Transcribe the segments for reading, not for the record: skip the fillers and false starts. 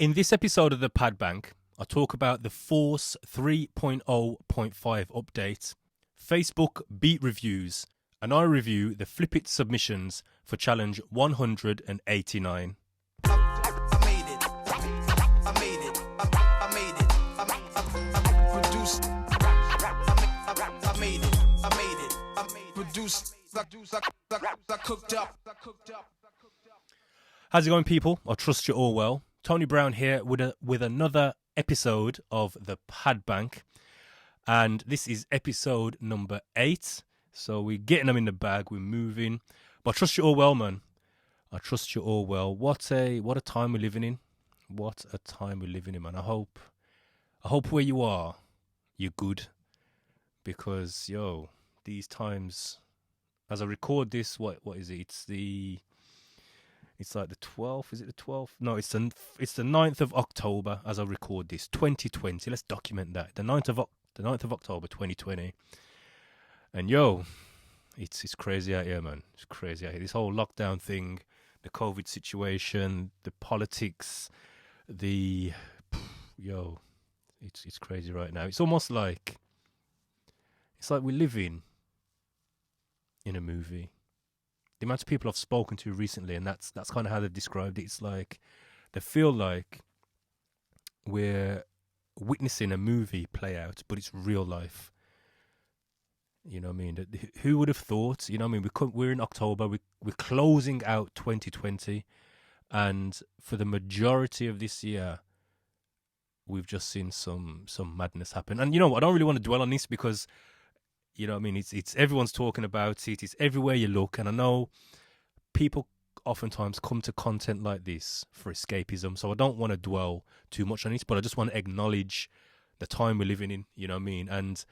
In this episode of the Pad Bank, I talk about the Force 3.0.5 update, Facebook beat reviews, and I review the Flip It submissions for Challenge 189. How's it going, people? I trust you're all well. Tony Brown here with another episode of the Pad Bank, and this is episode number 8. So we're getting them in the bag, we're moving. But I trust you all well, man. I trust you all well. What a time we're living in. What a time we're living in, man. I hope where you are, you're good, because these times, as I record this, what is it? It's like the 12th. Is it the 12th? No, it's the 9th of October as I record this, 2020. Let's document that. The 9th of October 2020. And it's crazy out here, man. It's crazy out here. This whole lockdown thing, the COVID situation, the politics, it's crazy right now. It's almost like we're living in a movie. The amount of people I've spoken to recently, and that's kind of how they've described it. It's like they feel like we're witnessing a movie play out, but it's real life. You know what I mean? Who would have thought? You know what I mean? We're in October. We're closing out 2020, and for the majority of this year, we've just seen some madness happen. And you know what? I don't really want to dwell on this because, you know what I mean? It's everyone's talking about it. It's everywhere you look. And I know people oftentimes come to content like this for escapism. So I don't want to dwell too much on it, but I just want to acknowledge the time we're living in, you know what I mean? And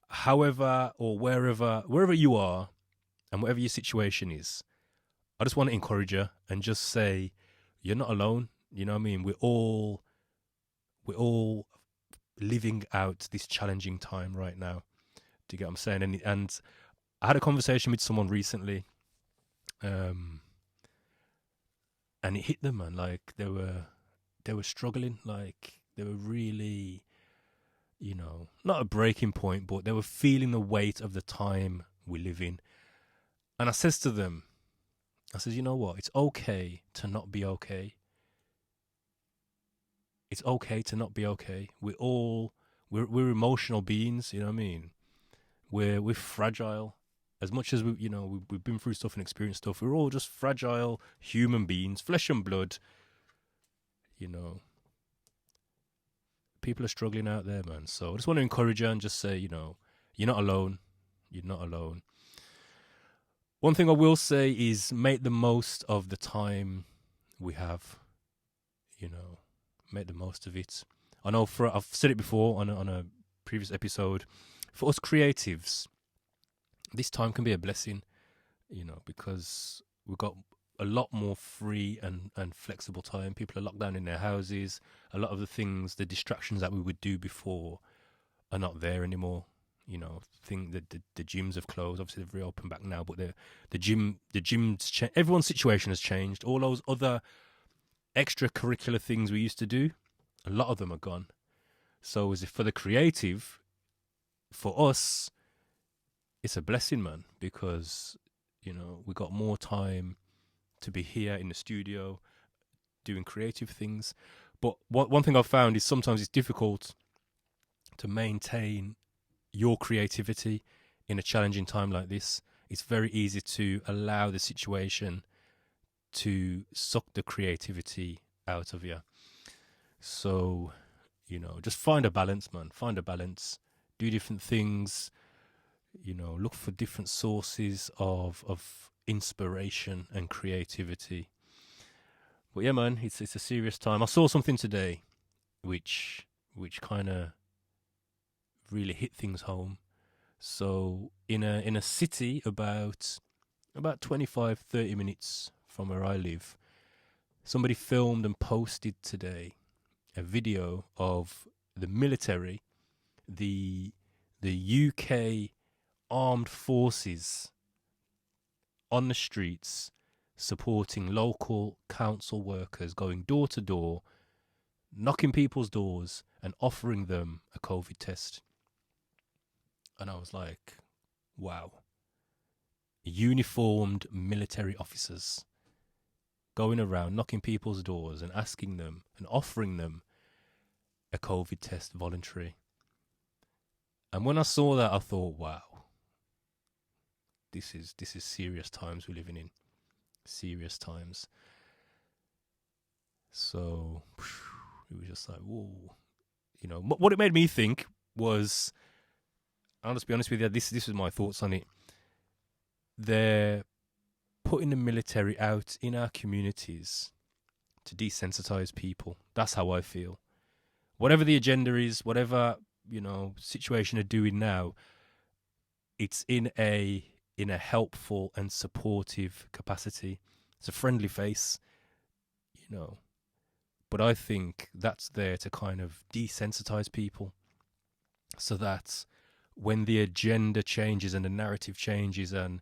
however or wherever you are and whatever your situation is, I just want to encourage you and just say, you're not alone. You know what I mean? We're all living out this challenging time right now. Do you get what I'm saying? And I had a conversation with someone recently, and it hit them, man. Like they were struggling. Like they were really, not a breaking point, but they were feeling the weight of the time we live in. And I says to them, you know what? It's okay to not be okay. It's okay to not be okay. We're we're emotional beings. You know what I mean? We're fragile. As much as we've been through stuff and experienced stuff, we're all just fragile human beings, flesh and blood. People are struggling out there, man. So I just want to encourage you and just say, you're not alone. You're not alone. One thing I will say is make the most of the time we have. Make the most of it. I know I've said it before on a previous episode. For us creatives, this time can be a blessing, because we've got a lot more free and flexible time. People are locked down in their houses. A lot of the distractions that we would do before are not there anymore. The gyms have closed. Obviously, they've reopened back now, but the gyms, everyone's situation has changed. All those other extracurricular things we used to do, a lot of them are gone. So as if for the creative, for us, it's a blessing, man, because, we got more time to be here in the studio doing creative things. But one thing I've found is sometimes it's difficult to maintain your creativity in a challenging time like this. It's very easy to allow the situation to suck the creativity out of you. So, just find a balance, man. Find a balance. Do different things, look for different sources of inspiration and creativity. But yeah, man, it's a serious time. I saw something today which kind of really hit things home. So in a city about 25-30 minutes from where I live, somebody filmed and posted today a video of the military, the UK armed forces on the streets supporting local council workers, going door to door knocking people's doors and offering them a COVID test. And I was like, wow. Uniformed military officers going around knocking people's doors and asking them and offering them a COVID test voluntary. And when I saw that, I thought, wow, this is serious times we're living in. Serious times. So it was just like, whoa. You know, what it made me think was, I'll just be honest with you, this is my thoughts on it. They're putting the military out in our communities to desensitize people. That's how I feel. Whatever the agenda is, whatever, you know, situation they're doing now, it's in a helpful and supportive capacity. It's a friendly face, you know. But I think that's there to kind of desensitize people so that when the agenda changes and the narrative changes and,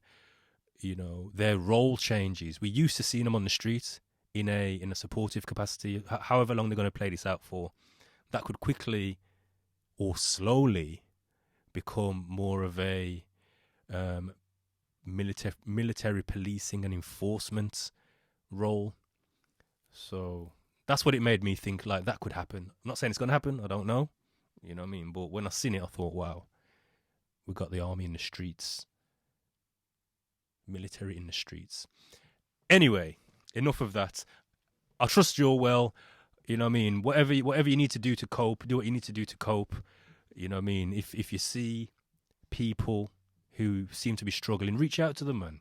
you know, their role changes, we're used to seeing them on the street in a supportive capacity, however long they're going to play this out for. That could quickly or slowly become more of a military policing and enforcement role. So that's what it made me think, like, that could happen. I'm not saying it's going to happen. I don't know. You know what I mean? But when I seen it, I thought, wow, we got the army in the streets. Military in the streets. Anyway, enough of that. I trust you're well. You know what I mean? Whatever you need to do to cope, do what you need to do to cope. You know what I mean? If you see people who seem to be struggling, reach out to them, man.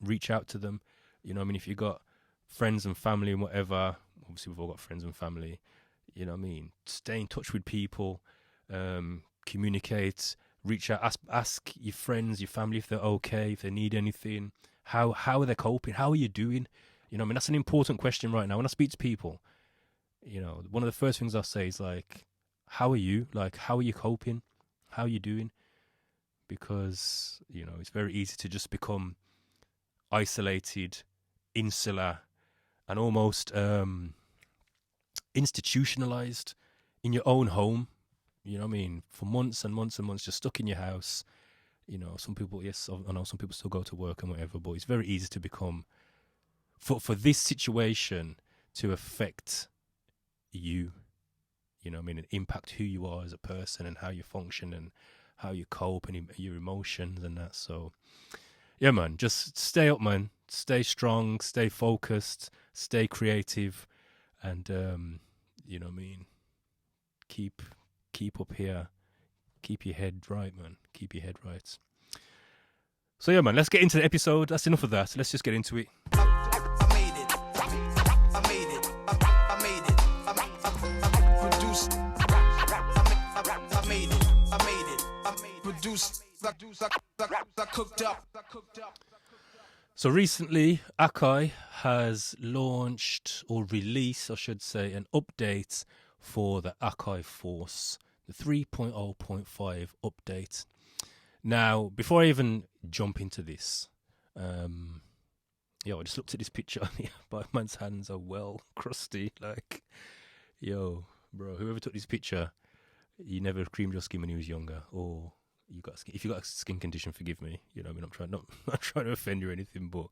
Reach out to them. You know what I mean? If you've got friends and family and whatever, obviously we've all got friends and family, you know what I mean? Stay in touch with people, communicate, reach out, ask your friends, your family if they're okay, if they need anything, how are they coping, how are you doing? You know what I mean? That's an important question right now. When I speak to people, you know, one of the first things I say is like, how are you? Like, how are you coping? How are you doing? Because, you know, it's very easy to just become isolated, insular, and almost institutionalized in your own home. You know what I mean? For months and months and months, just stuck in your house. You know, some people, yes, I know some people still go to work and whatever, but it's very easy to become, for this situation to affect you, you know what I mean, and impact who you are as a person and how you function and how you cope and your emotions and that. So, yeah, man, just stay up, man. Stay strong, stay focused, stay creative, and, you know what I mean, keep up here. Keep your head right, man. Keep your head right. So, yeah, man, let's get into the episode. That's enough of that. Let's just get into it. So recently, Akai has launched, or released, I should say, an update for the Akai Force, the 3.0.5 update. Now, before I even jump into this, I just looked at this picture. But man's hands are well crusty. Like, yo, bro, whoever took this picture, you never creamed your skin when you was younger, or if you got a skin condition, forgive me. You know, I mean, I'm not trying to offend you or anything, but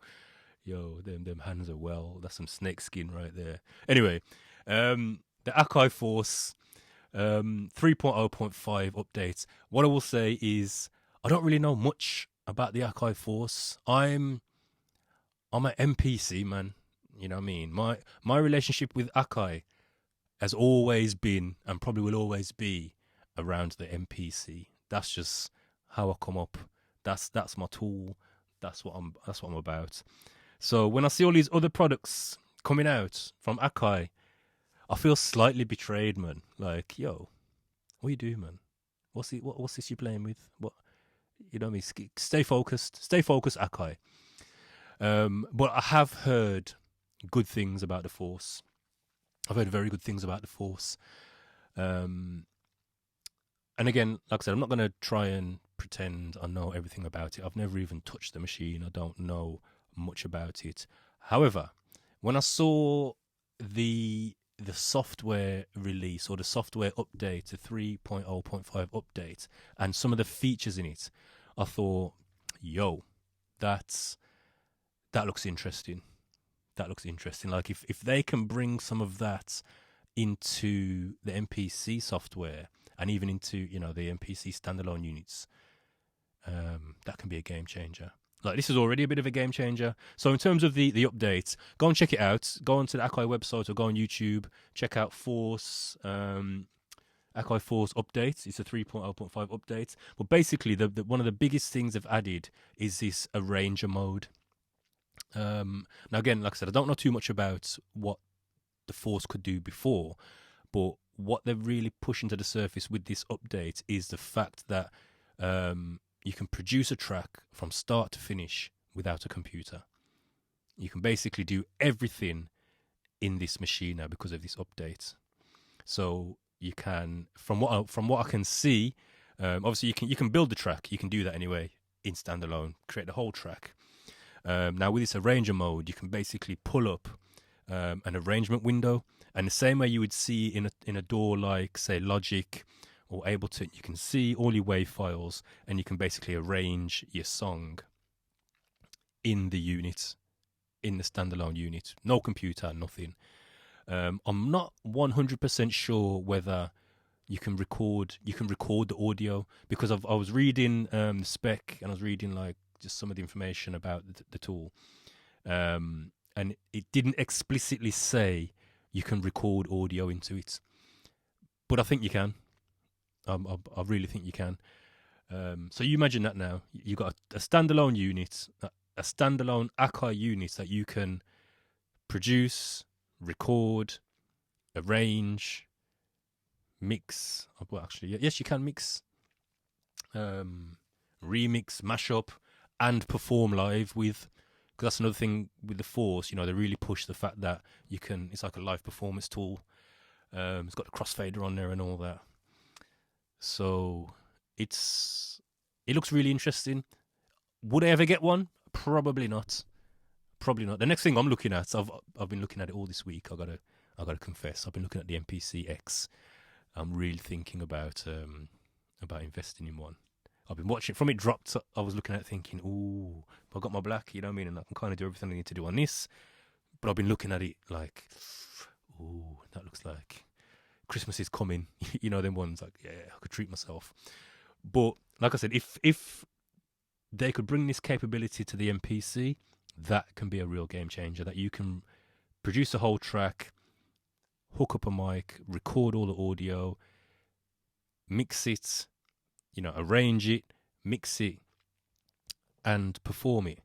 yo, them hands are well. That's some snake skin right there. Anyway, the Akai Force 3.0.5 updates. What I will say is, I don't really know much about the Akai Force. I'm an NPC, man. You know what I mean? My relationship with Akai has always been, and probably will always be, around the NPC. That's just how I come up. That's my tool. That's what I'm about. So when I see all these other products coming out from Akai, I feel slightly betrayed, man. Like, yo, what you do, man? What's this you playing with? What, you know what I mean? Stay focused, Akai. But I have heard good things about the Force. I've heard very good things about the Force. And again, like I said, I'm not going to try and pretend I know everything about it. I've never even touched the machine. I don't know much about it. However, when I saw the the software release or the software update, the 3.0.5 update, and some of the features in it, I thought, yo, that looks interesting. That looks interesting. Like if they can bring some of that into the MPC software and even into, you know, the MPC standalone units, that can be a game changer. Like, this is already a bit of a game changer. So in terms of the updates, go and check it out. Go onto the Akai website or go on YouTube. Check out Force, Akai Force update. It's a 3.0.5 update. But basically, the one of the biggest things they've added is this arranger mode. Now again, like I said, I don't know too much about what the Force could do before, but what they've really pushed into the surface with this update is the fact that you can produce a track from start to finish without a computer. You can basically do everything in this machine now because of this update. So you can, from what I can see, obviously you can build the track. You can do that anyway in standalone, create the whole track. Now with this arranger mode, you can basically pull up an arrangement window, and the same way you would see in a DAW like, say, Logic or Ableton, you can see all your WAV files, and you can basically arrange your song in the unit, in the standalone unit. No computer, nothing. I'm not 100% sure whether you can record the audio, because I was reading the spec, and I was reading like just some of the information about the tool, and it didn't explicitly say you can record audio into it, but I think you can. I really think you can. So you imagine that now. You've got a standalone unit, a standalone Akai unit that you can produce, record, arrange, mix. Well, actually, yes, you can mix, remix, mash up, and perform live with. Because that's another thing with the Force. You know, they really push the fact that you can. It's like a live performance tool. It's got the crossfader on there and all that. So it looks really interesting. Would I ever get one? Probably not. The next thing I'm looking at, I've been looking at it all this week. I gotta confess, I've been looking at the MPC X. I'm really thinking about investing in one. I've been watching from it dropped. I was looking at it thinking, ooh, I've got my black, you know what I mean, and I can kind of do everything I need to do on this. But I've been looking at it like, ooh, that looks like Christmas is coming. You know, them ones like, yeah, I could treat myself. But like I said, if they could bring this capability to the MPC, that can be a real game changer. That you can produce a whole track, hook up a mic, record all the audio, mix it, you know, arrange it, mix it, and perform it.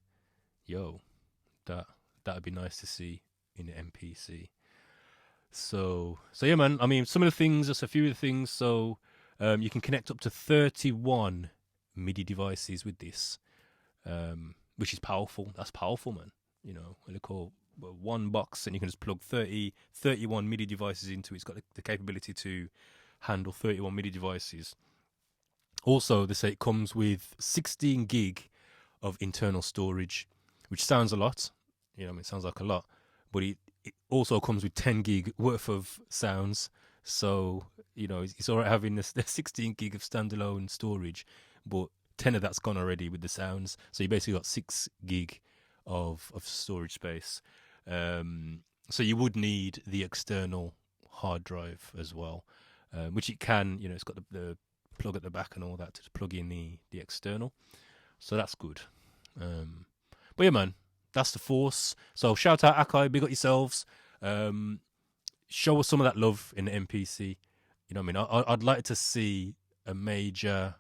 Yo, that'd be nice to see in the MPC. So yeah, man. I mean, some of the things, just a few of the things. So you can connect up to 31 MIDI devices with this, which is powerful. That's powerful, man. You know, they call one box, and you can just plug 31 MIDI devices into it. It's got the capability to handle 31 MIDI devices. Also, they say it comes with 16 gig of internal storage, which sounds a lot. You know, I mean, it sounds like a lot, but it also comes with 10 gig worth of sounds. So, you know, it's all right having the 16 gig of standalone storage, but 10 of that's gone already with the sounds. So you basically got 6 gig of storage space. So you would need the external hard drive as well, which it can, you know, it's got the plug at the back and all that to plug in the external. So that's good. But yeah, man, that's the Force. So shout out Akai, big up yourselves. Show us some of that love in the MPC. You know what I mean? I'd like to see a major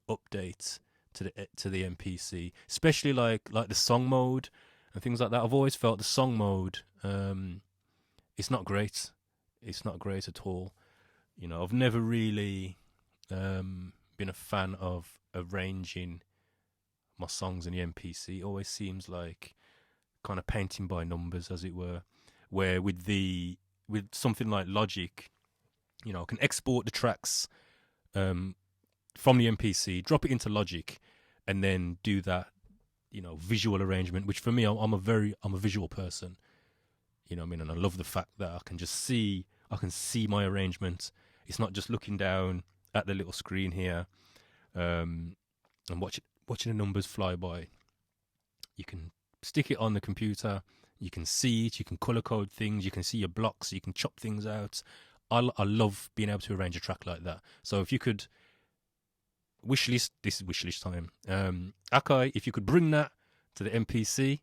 update to the MPC, especially like the song mode and things like that. I've always felt the song mode, it's not great. It's not great at all. You know, I've never really been a fan of arranging my songs in the MPC. It always seems like kind of painting by numbers, as it were, where with something like Logic, you know, I can export the tracks from the MPC, drop it into Logic, and then do that, you know, visual arrangement, which for me, I'm a visual person. You know what I mean? And I love the fact that I can see my arrangement. It's not just looking down at the little screen here and watching the numbers fly by. You can stick it on the computer. You can see it. You can color code things. You can see your blocks. You can chop things out. I love being able to arrange a track like that. So if you could wishlist, this is wishlist time. Akai, if you could bring that to the MPC,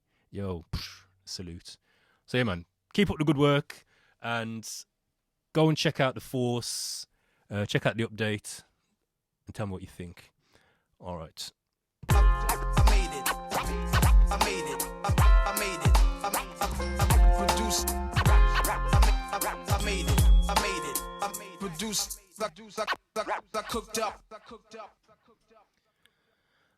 salute. So yeah, man, keep up the good work and go and check out the Force. Check out the update and tell me what you think. All right. I made it. Produced. I made it. Produced. I cooked up.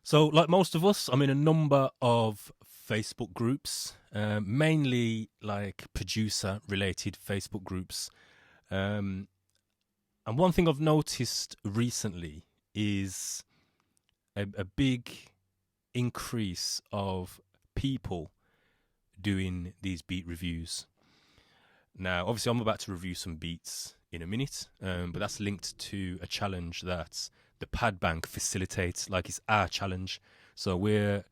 So, like most of us, I'm in a number of Facebook groups, mainly like producer-related Facebook groups. And one thing I've noticed recently is a big increase of people doing these beat reviews. Now, obviously, I'm about to review some beats in a minute, but that's linked to a challenge that the Pad Bank facilitates, like it's our challenge. So we're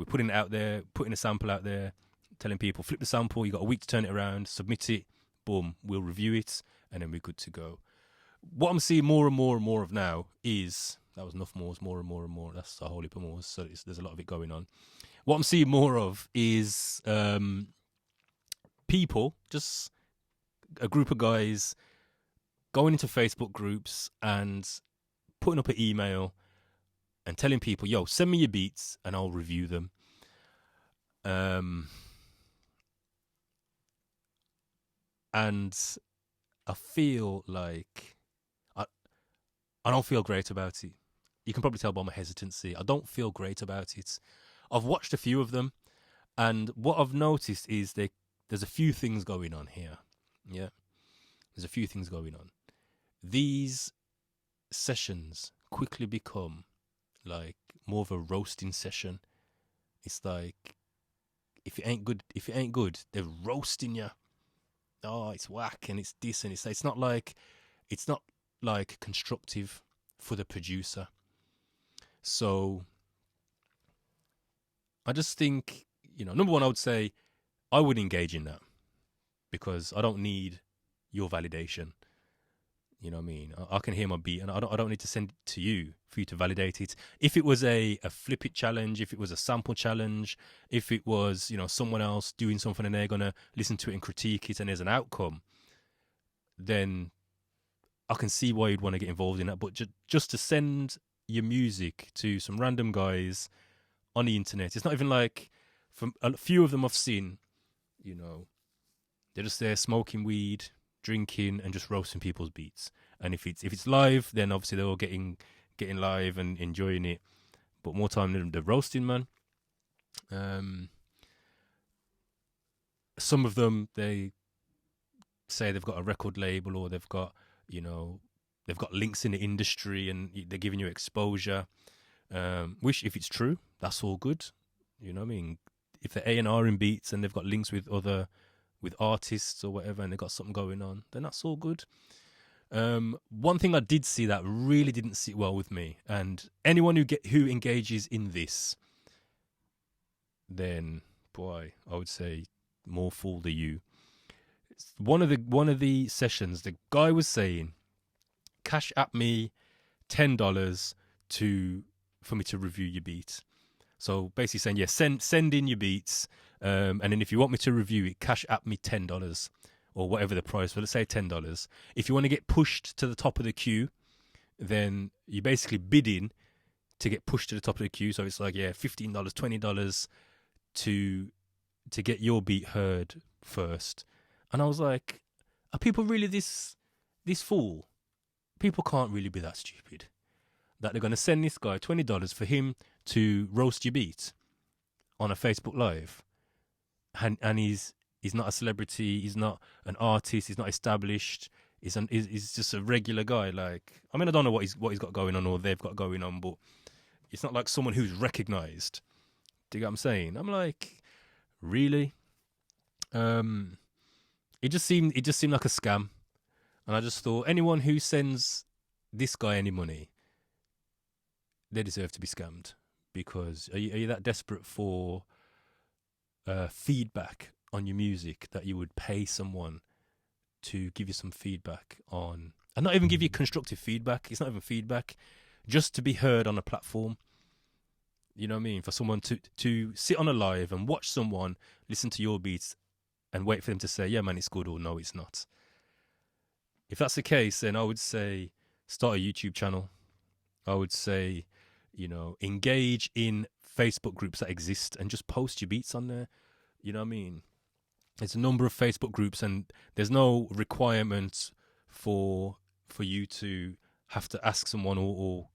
putting it out there, putting a sample out there, telling people, flip the sample, you got a week to turn it around, submit it, boom, we'll review it, and then we're good to go. What I'm seeing more and more and more of now is, that was enough mores, more and more and more, that's a whole heap of mores, so there's a lot of it going on. What I'm seeing more of is people, just a group of guys, going into Facebook groups and putting up an email and telling people, yo, send me your beats and I'll review them. And I feel like I don't feel great about it. You can probably tell by my hesitancy. I don't feel great about it. I've watched a few of them, and what I've noticed is there's a few things going on here. Yeah, there's a few things going on. These sessions quickly become like more of a roasting session. It's like if it ain't good, they're roasting you. Oh, it's whack and it's this and it's not like constructive for the producer. So I just think, number one, I would say I would engage in that because I don't need your validation. You know what I mean? I can hear my beat and I don't need to send it to you for you to validate it. If it was a flip it challenge, if it was a sample challenge, if it was, someone else doing something and they're going to listen to it and critique it and there's an outcome, then I can see why you'd want to get involved in that. But just to send your music to some random guys on the internet, it's not even like, from a few of them I've seen, they're just there smoking weed, drinking and just roasting people's beats. And if it's live, then obviously they're all getting live and enjoying it. But more time than the roasting, man. Some of them, they say they've got a record label or they've got links in the industry and they're giving you exposure. Which, if it's true, that's all good. You know what I mean? If they're A&R in beats and they've got links with artists or whatever and they've got something going on, then that's all good. One thing I did see that really didn't sit well with me, and anyone who engages in this, then boy, I would say more fool than you. One of the sessions, the guy was saying, cash at me $10 for me to review your beat. So basically saying, yeah, send in your beats, and then if you want me to review it, cash at me $10 or whatever the price. Well, let's say $10. If you want to get pushed to the top of the queue, then you're basically bidding to get pushed to the top of the queue. So it's like, yeah, $15, $20 to get your beat heard first. And I was like, are people really this fool? People can't really be that stupid that they're going to send this guy $20 for him to roast your beat on a Facebook Live. And he's not a celebrity, he's not an artist, he's not established, he's just a regular guy. Like, I mean, I don't know what he's got going on or they've got going on, but it's not like someone who's recognised. Do you get what I'm saying? I'm like, really? it just seemed like a scam, and I just thought anyone who sends this guy any money, they deserve to be scammed. Because are you that desperate for feedback on your music that you would pay someone to give you some feedback on, and not even give you constructive feedback? It's not even feedback, just to be heard on a platform. You know what I mean? For someone to sit on a live and watch someone listen to your beats and wait for them to say, yeah, man, it's good, or no, it's not. If that's the case, then I would say start a YouTube channel. I would say, engage in Facebook groups that exist and just post your beats on there. You know what I mean? There's a number of Facebook groups, and there's no requirement for you to have to ask someone or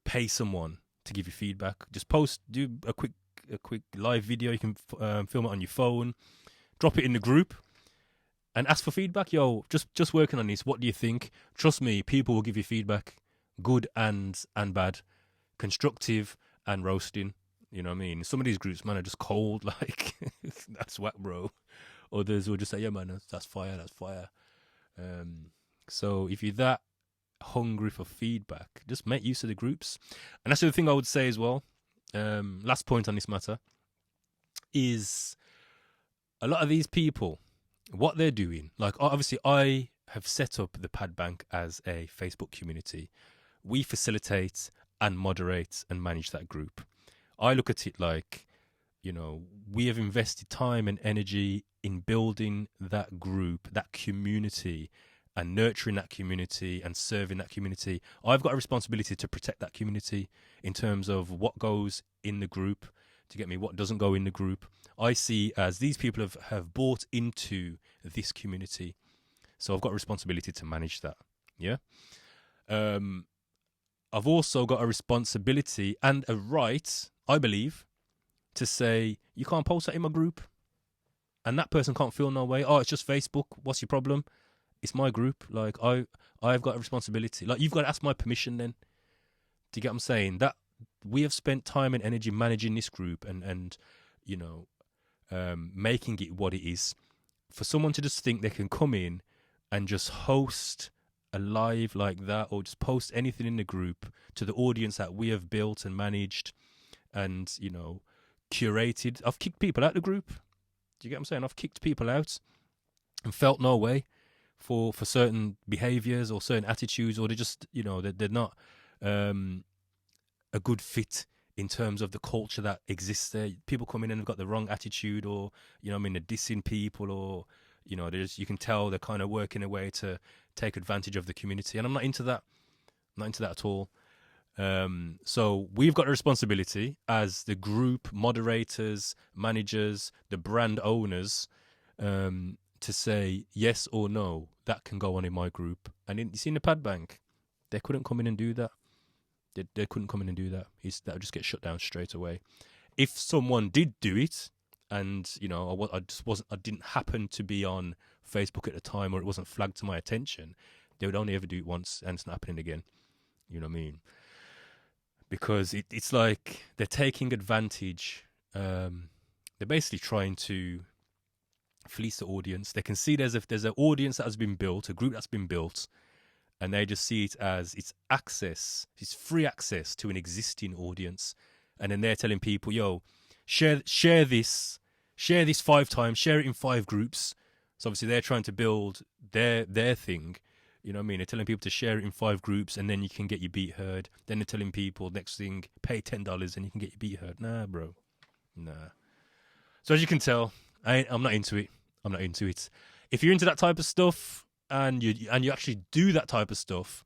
pay someone to give you feedback. Just do a quick live video. You can film it on your phone, drop it in the group, and ask for feedback. Yo, just working on this. What do you think? Trust me, people will give you feedback, good and bad, constructive and roasting. You know what I mean? Some of these groups, man, are just cold. Like, that's whack, bro. Others will just say, yeah, man, that's fire, that's fire. So if you're that hungry for feedback, just make use of the groups. And that's the other thing I would say as well. Last point on this matter is a lot of these people, what they're doing, like, obviously I have set up the Pad Bank as a Facebook community. We facilitate and moderate and manage that group. I look at it like, we have invested time and energy in building that group, that community, and nurturing that community and serving that community. I've got a responsibility to protect that community in terms of what goes in the group, to get me, what doesn't go in the group. I see as these people have bought into this community. So I've got a responsibility to manage that. Yeah. I've also got a responsibility and a right, I believe, to say, you can't post that in my group. And that person can't feel no way. Oh, it's just Facebook. What's your problem? It's my group. Like, I've got a responsibility. Like, you've got to ask my permission then. Do you get what I'm saying? That we have spent time and energy managing this group and making it what it is. For someone to just think they can come in and just host a live like that, or just post anything in the group to the audience that we have built and managed and, curated. I've kicked people out of the group. Do you get what I'm saying? I've kicked people out and felt no way for certain behaviors or certain attitudes, or they just, they're not a good fit in terms of the culture that exists there. People come in and have got the wrong attitude, or, they're dissing people, or, you can tell they're kind of working a way to take advantage of the community. And I'm not into that. I'm not into that at all. So we've got a responsibility as the group moderators, managers, the brand owners, to say yes or no, that can go on in my group. And you see in the Pad Bank, they couldn't come in and do that. They couldn't come in and do that. That would just get shut down straight away. If someone did do it, and I didn't happen to be on Facebook at the time, or it wasn't flagged to my attention, they would only ever do it once, and it's not happening again. You know what I mean? Because it's like they're taking advantage. They're basically trying to fleece the audience. They can see there's an audience that has been built, a group that's been built, and they just see it as it's free access to an existing audience. And then they're telling people, yo, share this 5 times, share it in 5 groups. So obviously they're trying to build their thing. You know what I mean? They're telling people to share it in 5 groups, and then you can get your beat heard. Then they're telling people, next thing, pay $10 and you can get your beat heard. Nah, bro. Nah. So as you can tell, I'm not into it. I'm not into it. If you're into that type of stuff and you actually do that type of stuff,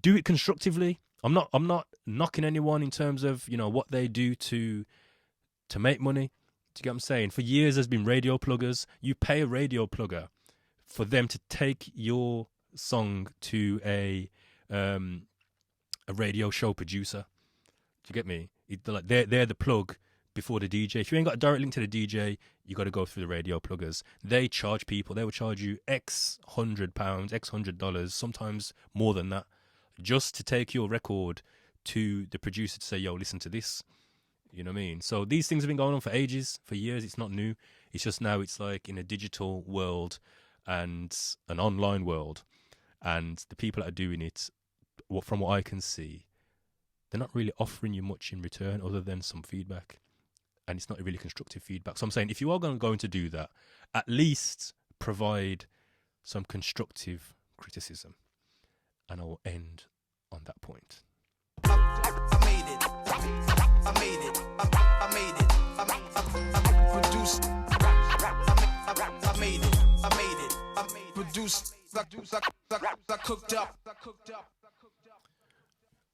do it constructively. I'm not knocking anyone in terms of, what they do to make money. Do you get what I'm saying? For years there's been radio pluggers. You pay a radio plugger for them to take your song to a radio show producer. Do you get me? They're the plug before the DJ. If you ain't got a direct link to the DJ, you got to go through the radio pluggers. They charge people. They will charge you X £100, X $100, sometimes more than that, just to take your record to the producer to say, yo, listen to this. You know what I mean? So these things have been going on for ages, for years. It's not new. It's just now it's like in a digital world and an online world. And the people that are doing it, from what I can see, they're not really offering you much in return other than some feedback. And it's not really constructive feedback. So I'm saying if you are going to do that, at least provide some constructive criticism. And I will end on that point. I made it. I made it. I made it. I produced. I made it. I made it. I produced. I cooked up.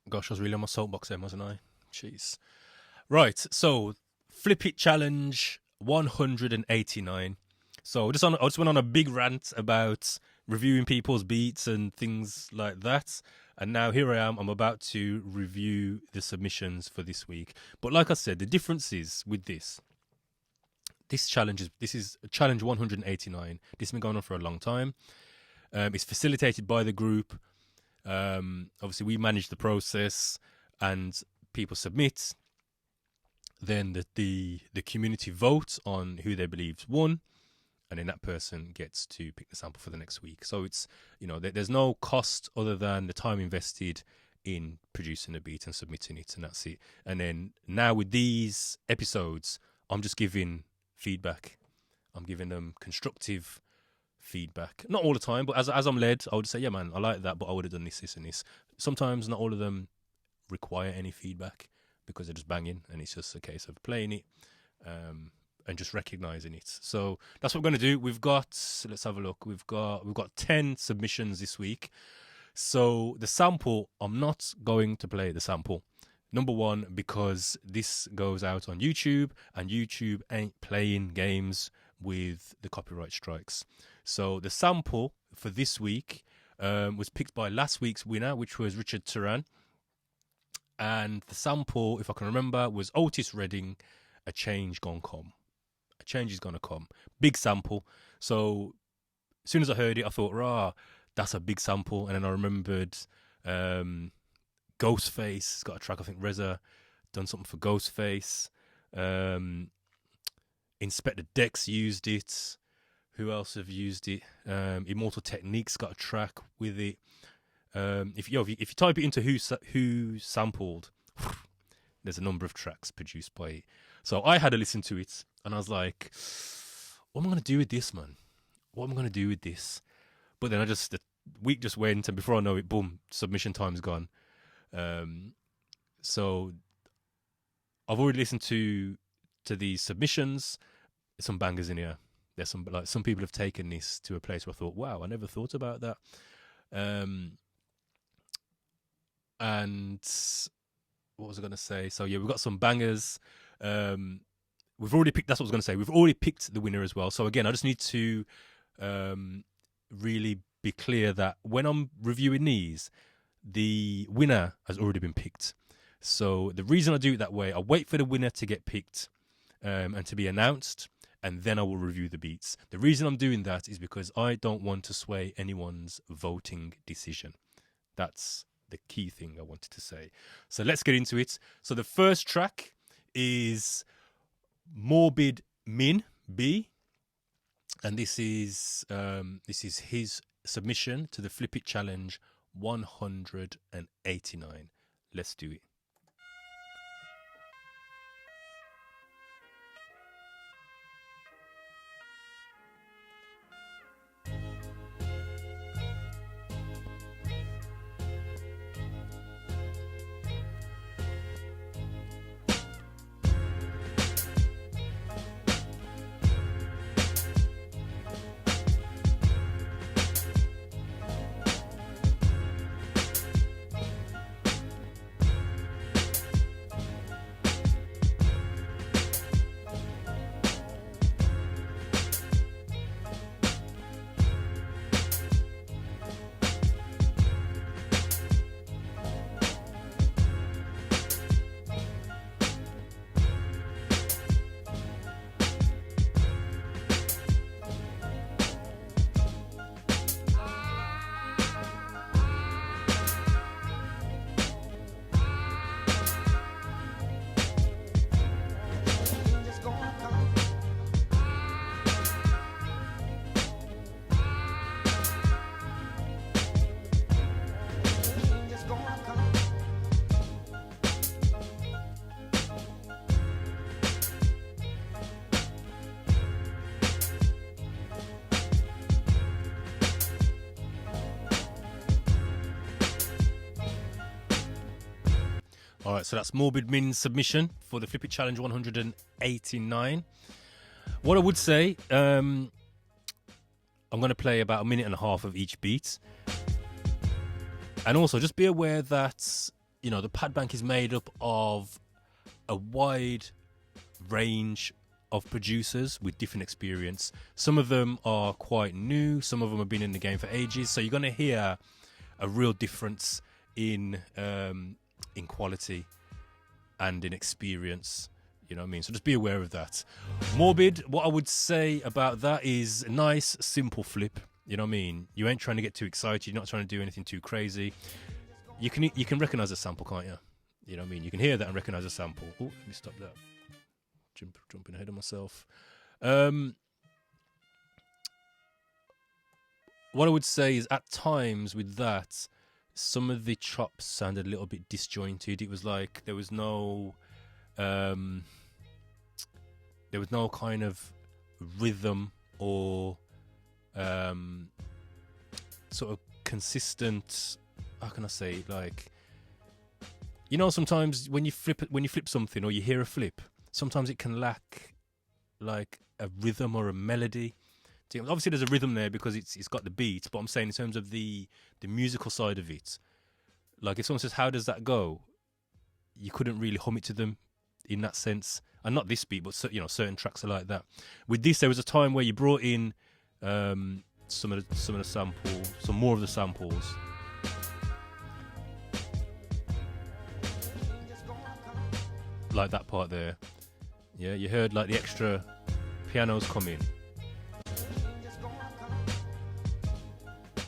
Gosh, I was really on my soapbox then, wasn't I? Jeez. Right, so Flip It Challenge 189. So I just went on a big rant about reviewing people's beats and things like that. And now here I am. I'm about to review the submissions for this week. But like I said, the difference is with this is challenge 189. This has been going on for a long time. It's facilitated by the group. Obviously, we manage the process, and people submit. Then the community vote on who they believe's won, and then that person gets to pick the sample for the next week. So it's, there's no cost other than the time invested in producing a beat and submitting it, and that's it. And then now with these episodes, I'm just giving feedback. I'm giving them constructive feedback. Not all the time, but as I'm led, I would say, yeah, man, I like that, but I would have done this, this, and this. Sometimes not all of them require any feedback because they're just banging, and it's just a case of playing it and just recognizing it. So that's what we're going to do. Let's have a look. We've got 10 submissions this week. So the sample, I'm not going to play the sample. Number one, because this goes out on YouTube, and YouTube ain't playing games with the copyright strikes. So the sample for this week was picked by last week's winner, which was Richard Turan. And the sample, if I can remember, was Otis Redding, A Change Gonna Come. A Change is Gonna Come. Big sample. So as soon as I heard it, I thought, that's a big sample. And then I remembered Ghostface got a track. I think Reza done something for Ghostface. Inspector Dex used it. Who else have used it? Immortal Techniques got a track with it. If you type it into who sampled, there's a number of tracks produced by it. So I had a listen to it, and I was like, what am I going to do with this, man? What am I going to do with this? But then the week just went, and before I know it, boom, submission time's gone. So I've already listened to these submissions. There's some bangers in here. There's some people have taken this to a place where I thought, wow, I never thought about that. And what was I going to say? So yeah, we've got some bangers. We've already picked. That's what I was going to say. We've already picked the winner as well. So again, I just need to really be clear that when I'm reviewing these, the winner has already been picked. So the reason I do it that way, I wait for the winner to get picked and to be announced, and then I will review the beats. The reason I'm doing that is because I don't want to sway anyone's voting decision. That's the key thing I wanted to say. So let's get into it. So the first track is Morbid Min B, and this is his submission to the Flip It Challenge 189. Let's do it. All right, so that's Morbid Min's submission for the Flip It Challenge 189. What I would say, I'm going to play about a minute and a half of each beat. And also, just be aware that, you know, the pad bank is made up of a wide range of producers with different experience. Some of them are quite new. Some of them have been in the game for ages. So you're going to hear a real difference in quality and in experience. You know what I mean? So just be aware of that. Morbid, what I would say about that is a nice, simple flip. You know what I mean? You ain't trying to get too excited. You're not trying to do anything too crazy. You can recognize a sample, can't you? You know what I mean? You can hear that and recognize a sample. Oh, let me stop that. Jumping ahead of myself. What I would say is at times with that, some of the chops sounded a little bit disjointed. It was like there was no kind of rhythm or sort of consistent. How can I say it? Like, you know, sometimes when you flip something or you hear a flip, sometimes it can lack like a rhythm or a melody. Obviously, there's a rhythm there because it's got the beat. But I'm saying in terms of the musical side of it, like if someone says, "How does that go?" you couldn't really hum it to them in that sense. And not this beat, but you know, certain tracks are like that. With this, there was a time where you brought in some of the samples, some more of the samples. Like that part there. Yeah, you heard like the extra pianos come in.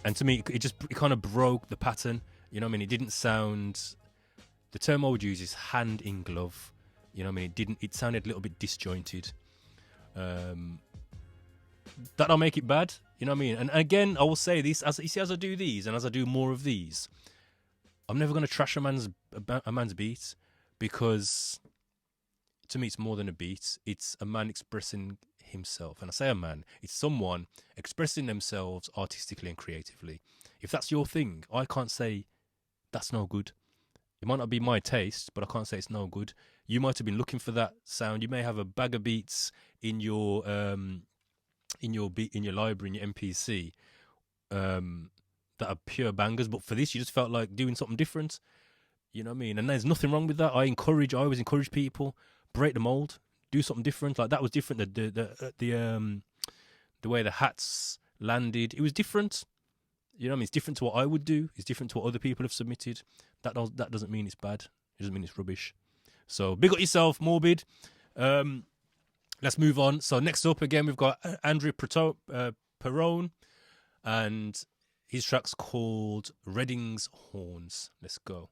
And to me, it kind of broke the pattern. You know what I mean? It didn't sound... The term I would use is hand in glove. You know what I mean? It sounded a little bit disjointed. That don't make it bad. You know what I mean? And again, I will say this, as I do these and as I do more of these, I'm never going to trash a man's beat, because to me it's more than a beat. It's a man expressing himself. And I say a man, it's someone expressing themselves artistically and creatively. If that's your thing, I can't say that's no good. It might not be my taste, but I can't say it's no good. You might have been looking for that sound. You may have a bag of beats in your library, in your MPC, that are pure bangers. But for this, you just felt like doing something different. You know what I mean? And there's nothing wrong with that. I always encourage people, break the mold, do something different. Like that was different. The way the hats landed, it was different. You know what I mean? It's different to what I would do. It's different to what other people have submitted. That doesn't mean it's bad. It doesn't mean it's rubbish. So big up yourself, Morbid. Let's move on. So next up again, we've got Andrea Perrone, and his track's called Redding's Horns. Let's go.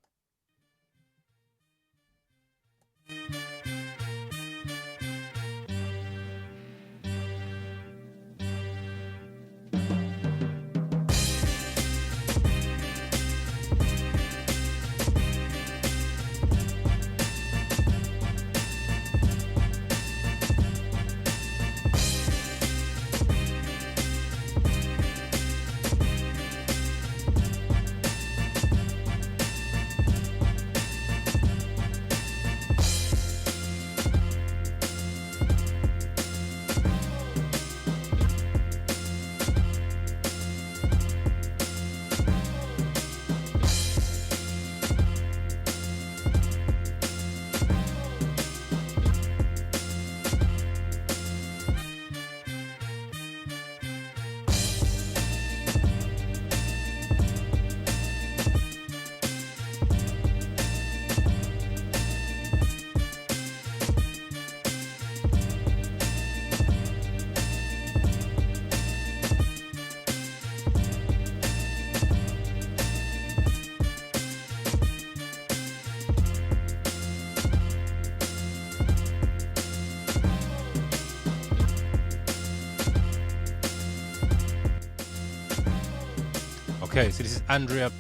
Okay, so this is Andrea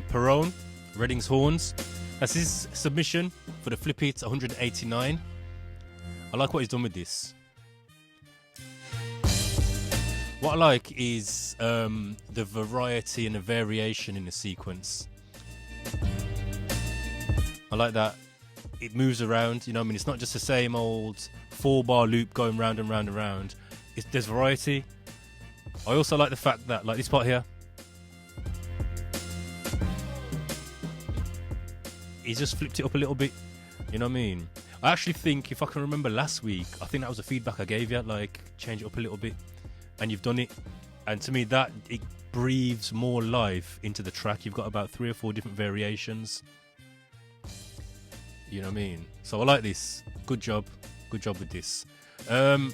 Perrone, Redding's Horns. That's his submission for the Flip It 189. I like what he's done with this. What I like is the variety and the variation in the sequence. I like that it moves around, you know what I mean? It's not just the same old 4-bar loop going round and round and round. There's variety. I also like the fact that, like this part here, he's just flipped it up a little bit, you know what I mean? I actually think, if I can remember last week, I think that was the feedback I gave you, like change it up a little bit, and you've done it. And to me, that it breathes more life into the track. You've got about 3 or 4 different variations. You know what I mean? So I like this. Good job with this. I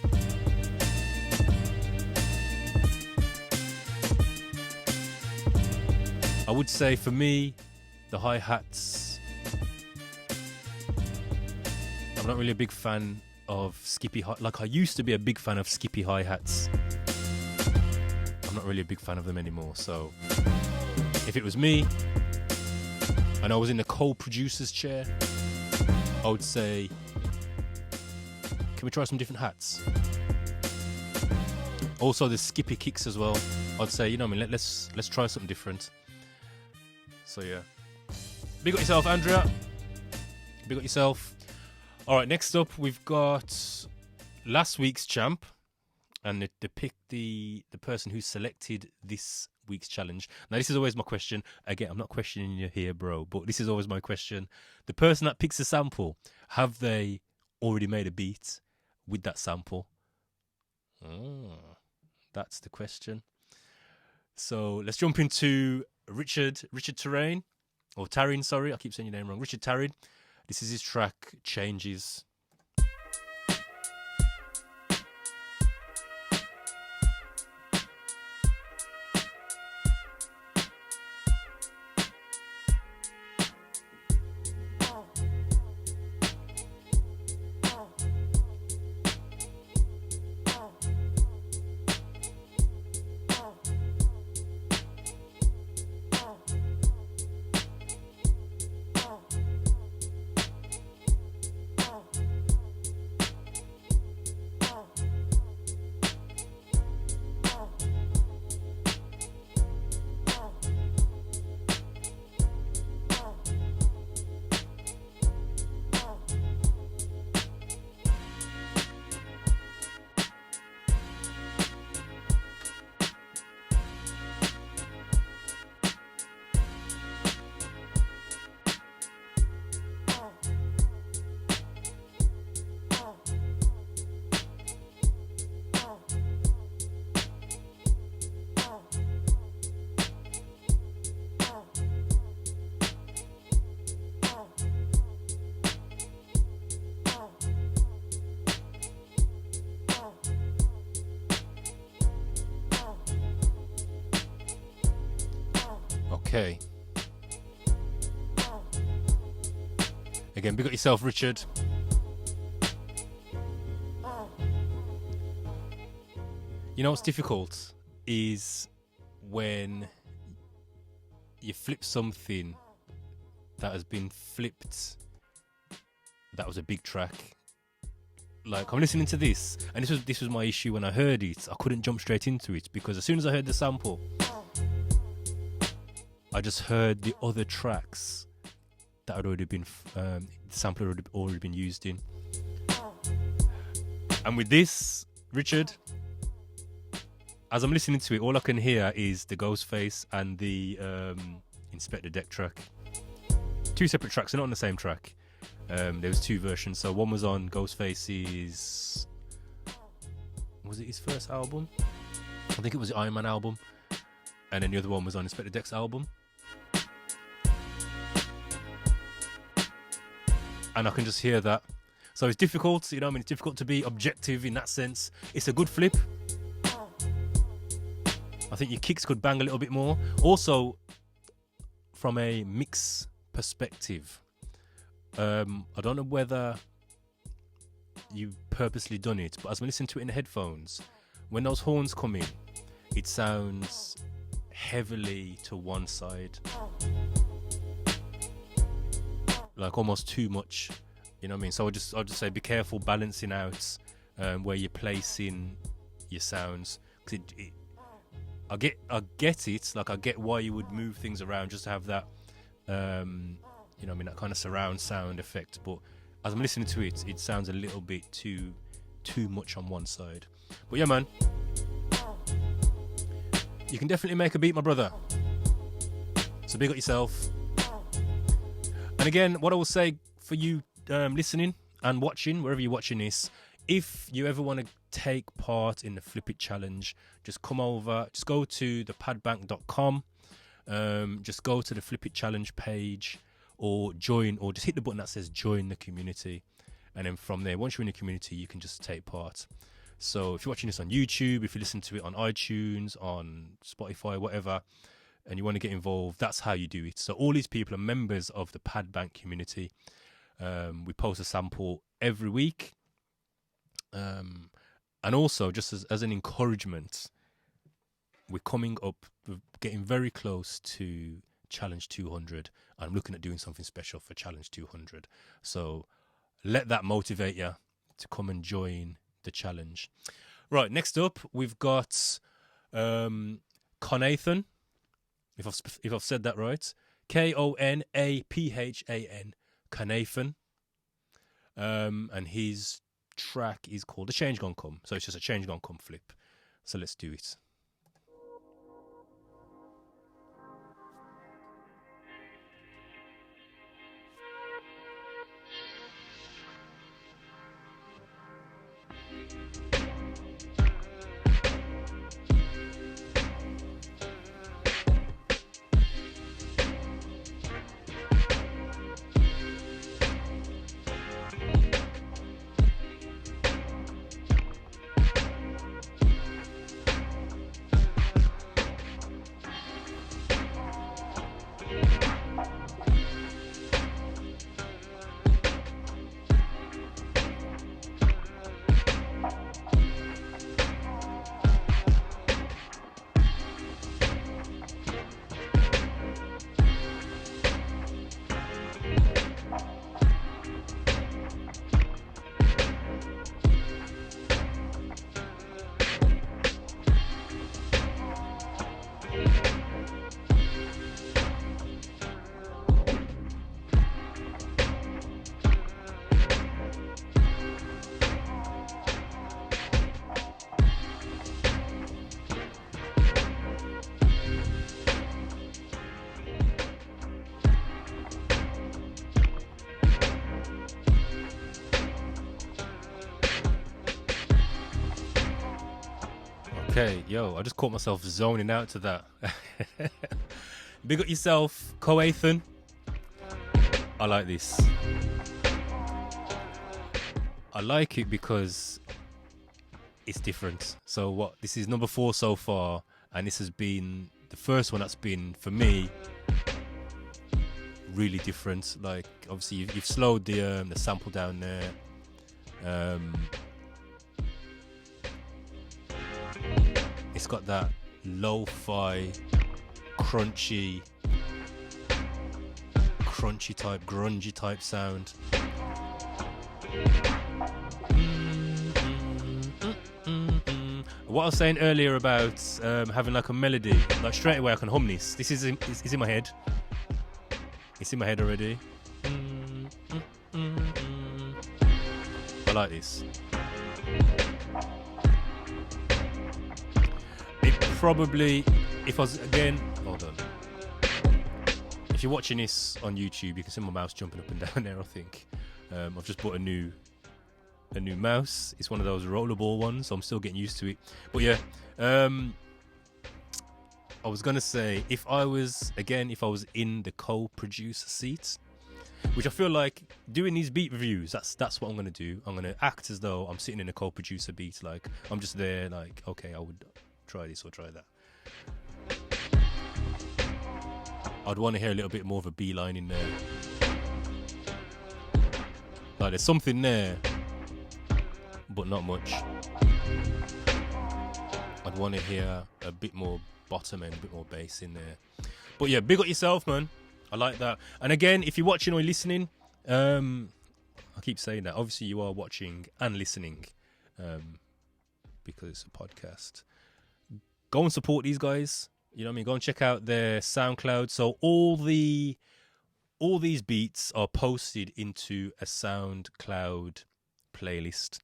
would say for me, the hi-hats, I'm not really a big fan of skippy like I used to be a big fan of skippy hi-hats. I'm not really a big fan of them anymore. So if it was me and I was in the co-producer's chair, I would say, can we try some different hats? Also the skippy kicks as well. I'd say, you know what I mean, let's try something different. So yeah. Big up yourself, Andrea. Big up yourself. Alright, next up we've got last week's champ. And they picked the person who selected this week's challenge. Now, this is always my question. Again, I'm not questioning you here, bro, but this is always my question. The person that picks a sample, have they already made a beat with that sample? That's the question. So let's jump into Richard Tarine, or Tarin, sorry, I keep saying your name wrong. Richard Tarin. This is his track, Changes. Okay. Again, big up yourself, Richard. You know what's difficult is when you flip something that has been flipped, that was a big track. Like, I'm listening to this, and this was my issue when I heard it. I couldn't jump straight into it because as soon as I heard the sample, I just heard the other tracks that had already been, the sampler had already been used in. And with this, Richard, as I'm listening to it, all I can hear is the Ghostface and the Inspector Deck track. 2 separate tracks, they're not on the same track. There was 2 versions. So one was on Ghostface's, was it his first album? I think it was the Iron Man album. And then the other one was on Inspector Deck's album. And I can just hear that. So it's difficult, you know what I mean? It's difficult to be objective in that sense. It's a good flip. I think your kicks could bang a little bit more. Also, from a mix perspective, I don't know whether you purposely done it, but as I listen to it in the headphones, when those horns come in, it sounds heavily to one side. Like almost too much, you know what I mean? So I'll just say be careful balancing out where you're placing your sounds. Cause I get it. Like I get why you would move things around just to have that you know what I mean, that kind of surround sound effect. But as I'm listening to it, it sounds a little bit too much on one side. But yeah, man, you can definitely make a beat, my brother. So big up yourself. And again, what I will say for you listening and watching, wherever you're watching this, if you ever want to take part in the Flip It Challenge, just come over, just go to thepadbank.com, just go to the Flip It Challenge page, or join, or just hit the button that says join the community. And then from there, once you're in the community, you can just take part. So if you're watching this on YouTube, if you listen to it on iTunes, on Spotify, whatever, and you want to get involved, that's how you do it. So all these people are members of the Padbank community. We post a sample every week. And also, just as an encouragement, we're getting very close to Challenge 200. I'm looking at doing something special for Challenge 200. So let that motivate you to come and join the challenge. Right, next up, we've got Conathan, if I've said that right. Konaphan, Conathan. And his track is called The Change Gon' Come. So it's just a Change Gon' Come flip. So let's do it. Okay, yo, I just caught myself zoning out to that. Big up yourself, Conathan. I like this. I like it because it's different. So this is number 4 so far, and this has been the first one that's been, for me, really different. Like, obviously, you've slowed the sample down there. It's got that lo-fi, crunchy type, grungy type sound. What I was saying earlier about having like a melody, like straight away I can hum this. This is in my head. It's in my head already. I like this. Probably, if I was, again, hold on. If you're watching this on YouTube, you can see my mouse jumping up and down there, I think. I've just bought a new mouse. It's one of those rollerball ones, so I'm still getting used to it. But yeah, I was going to say, if I was in the co-producer seat, which I feel like doing these beat reviews, that's what I'm going to do. I'm going to act as though I'm sitting in a co-producer beat. Like, I'm just there, like, okay, I would try this or try that. I'd want to hear a little bit more of a B line in there. Like, there's something there, but not much. I'd want to hear a bit more bottom end, a bit more bass in there. But yeah, big up yourself, man. I like that. And again, if you're watching or listening, I keep saying that. Obviously, you are watching and listening because it's a podcast. Go and support these guys. You know what I mean? Go and check out their SoundCloud. So all the all these beats are posted into a SoundCloud playlist.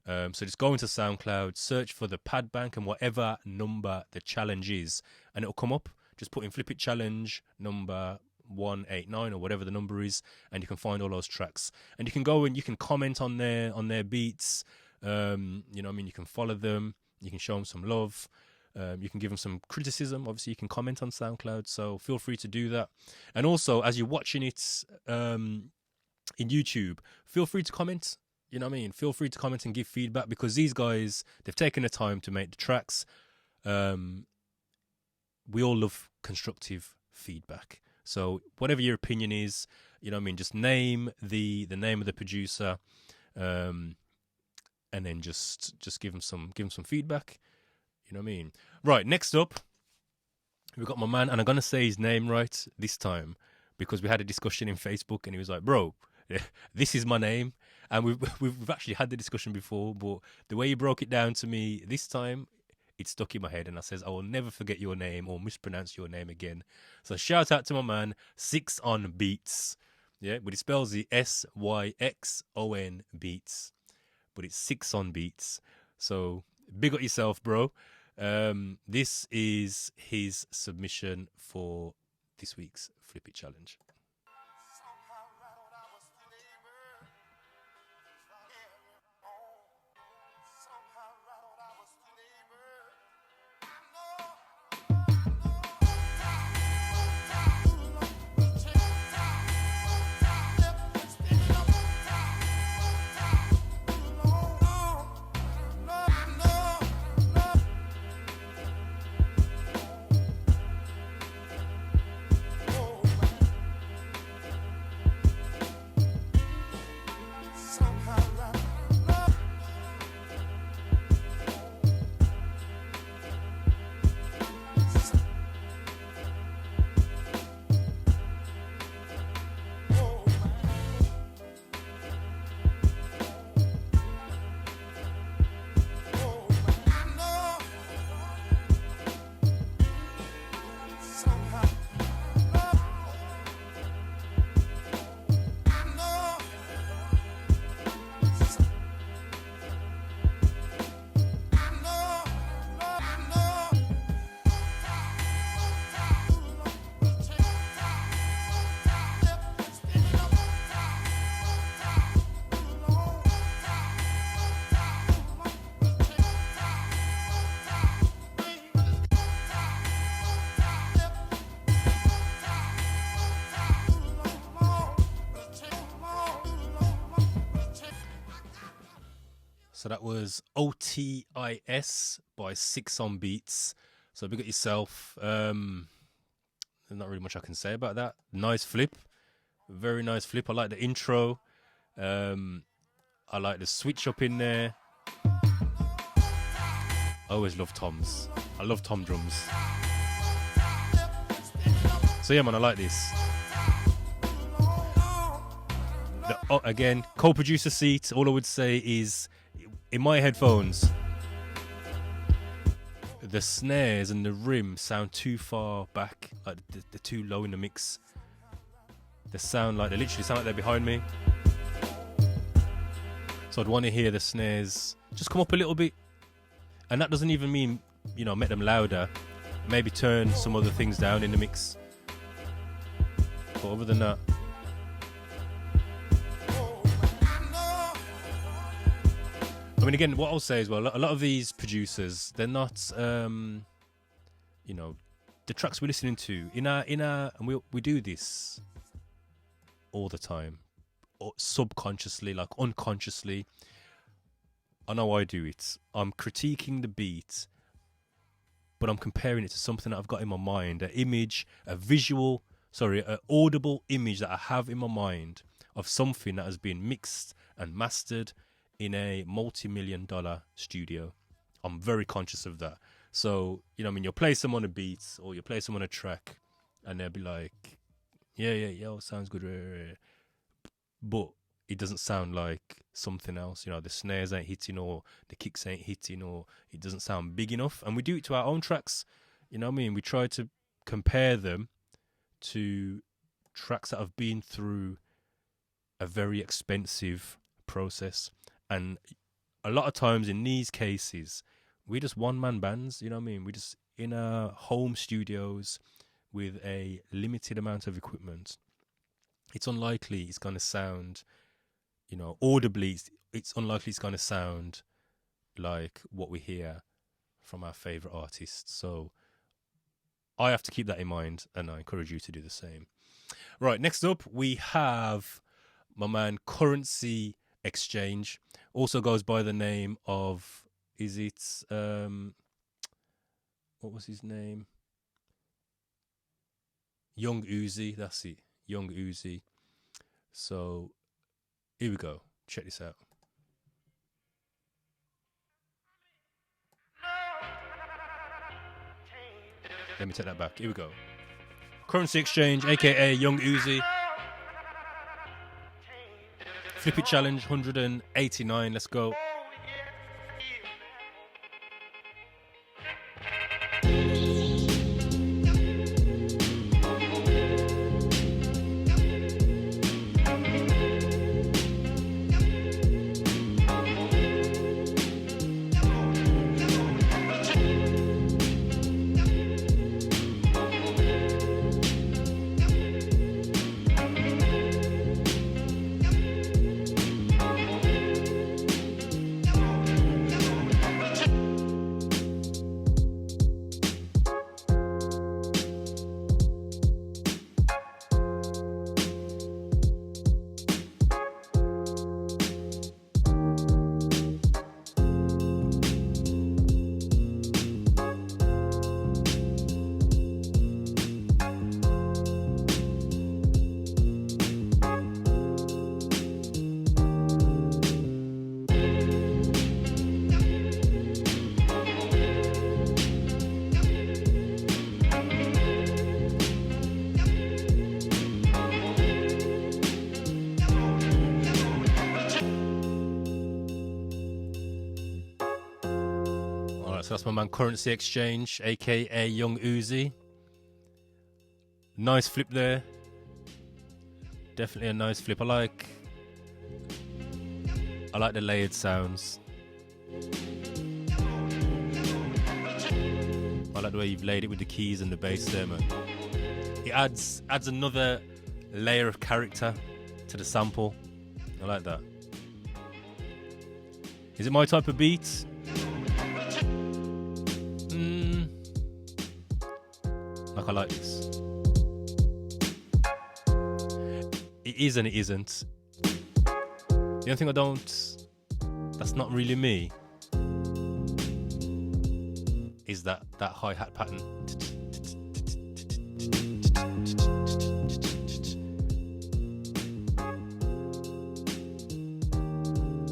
So just go into SoundCloud, search for the pad bank and whatever number the challenge is, and it'll come up. Just put in Flip It Challenge number 189 or whatever the number is, and you can find all those tracks. And you can go and you can comment on their beats. You can follow them. You can show them some love. You can give them some criticism. Obviously, you can comment on SoundCloud, so feel free to do that. And also, as you're watching it in YouTube, feel free to comment. You know what I mean? Feel free to comment and give feedback, because these guys, they've taken the time to make the tracks. We all love constructive feedback. So whatever your opinion is, you know what I mean, just name the name of the producer, and then just give them some feedback. You know what I mean? Right, next up, we've got my man, and I'm gonna say his name right this time because we had a discussion in Facebook, and he was like, "Bro, this is my name," and we've actually had the discussion before, but the way he broke it down to me this time, it stuck in my head, and I says, "I will never forget your name or mispronounce your name again." So shout out to my man, Six on Beats. Yeah, but he spells the SYXON Beats, but it's Six on Beats. So big up yourself, bro. This is his submission for this week's Flip It Challenge. So that was OTIS by Six on Beats. So big up yourself. There's not really much I can say about that. Nice flip. Very nice flip. I like the intro. I like the switch up in there. I always love toms. I love tom drums. So yeah, man, I like this. Again, co-producer seat. All I would say is, in my headphones, the snares and the rim sound too far back. Like they're too low in the mix. They literally sound like they're behind me. So I'd want to hear the snares just come up a little bit. And that doesn't even mean, make them louder. Maybe turn some other things down in the mix. But other than that, I mean, again, what I'll say as well, a lot of these producers, they're not, the tracks we're listening to and we do this all the time, or subconsciously, like unconsciously. I know I do it. I'm critiquing the beat, but I'm comparing it to something that I've got in my mind, an audible image that I have in my mind of something that has been mixed and mastered in a multi-million-dollar studio. I'm very conscious of that. So, you'll play someone a beat or you'll play someone a track and they'll be like, yeah, sounds good. But it doesn't sound like something else. The snares ain't hitting or the kicks ain't hitting or it doesn't sound big enough. And we do it to our own tracks. We try to compare them to tracks that have been through a very expensive process. And a lot of times in these cases, we're just one-man bands, you know what I mean? We're just in our home studios with a limited amount of equipment. It's unlikely it's going to sound, you know, audibly, it's unlikely it's going to sound like what we hear from our favourite artists. So I have to keep that in mind, and I encourage you to do the same. Right, next up, we have my man Currency Exchange. Also goes by the name of, is it, what was his name? Young Uzi, that's it. Young Uzi. So here we go. Check this out. Let me take that back. Here we go. Currency Exchange, aka Young Uzi. Flip It Challenge 189. Let's go. So that's my man Currency Exchange, aka Young Uzi. Nice flip there. Definitely a nice flip. I like the layered sounds. I like the way you've laid it with the keys and the bass there, man. It adds another layer of character to the sample. I like that. Is it my type of beat? Like, I like this. It is and it isn't. The only thing that's not really me, is that hi-hat pattern.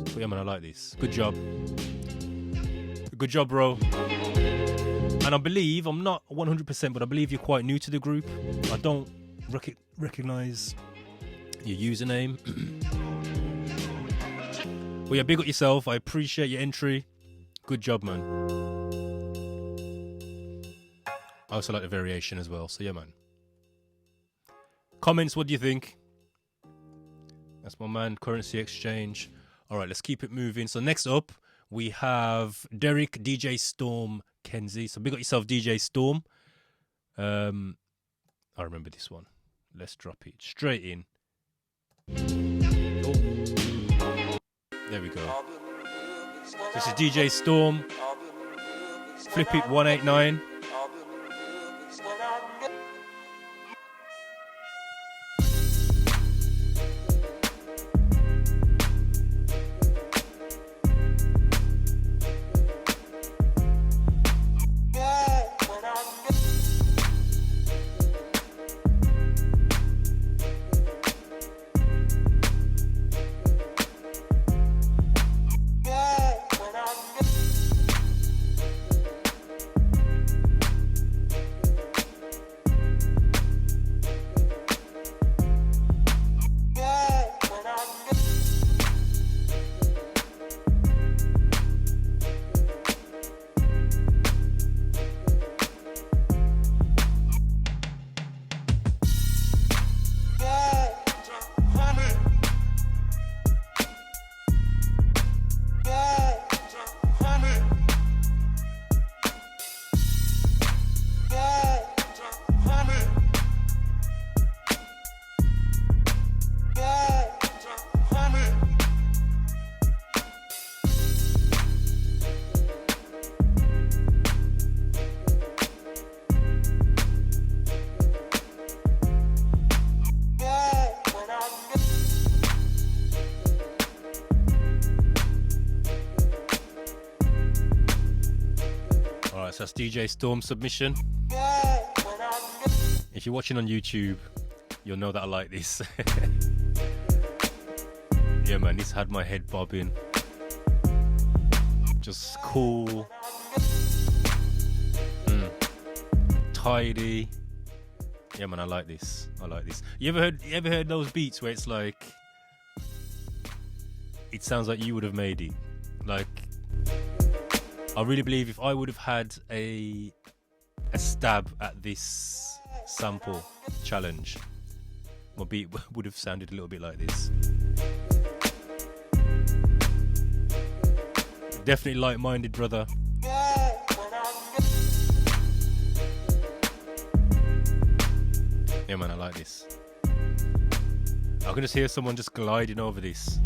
But yeah, man, I like this. Good job. Good job, bro. And I believe, I'm not 100%, but I believe you're quite new to the group. I don't recognise your username. But yeah, big up yourself. I appreciate your entry. Good job, man. I also like the variation as well. So yeah, man. Comments, what do you think? That's my man, Currency Exchange. All right, let's keep it moving. So next up, we have Derek, DJ Storm, Kenzie. So big up yourself, DJ Storm. I remember this one. Let's drop it straight in. Oh. There we go. This is DJ Storm. Flip It 189. That's DJ Storm submission. If you're watching on YouTube, you'll know that I like this. Yeah, man, this had my head bobbing. Just cool. Tidy. Yeah, man, I like this. I like this. You ever heard those beats where it's like, it sounds like you would have made it? Like, I really believe if I would have had a stab at this sample challenge, my beat would have sounded a little bit like this. Definitely like-minded, brother. Yeah, man, I like this. I can just hear someone just gliding over this.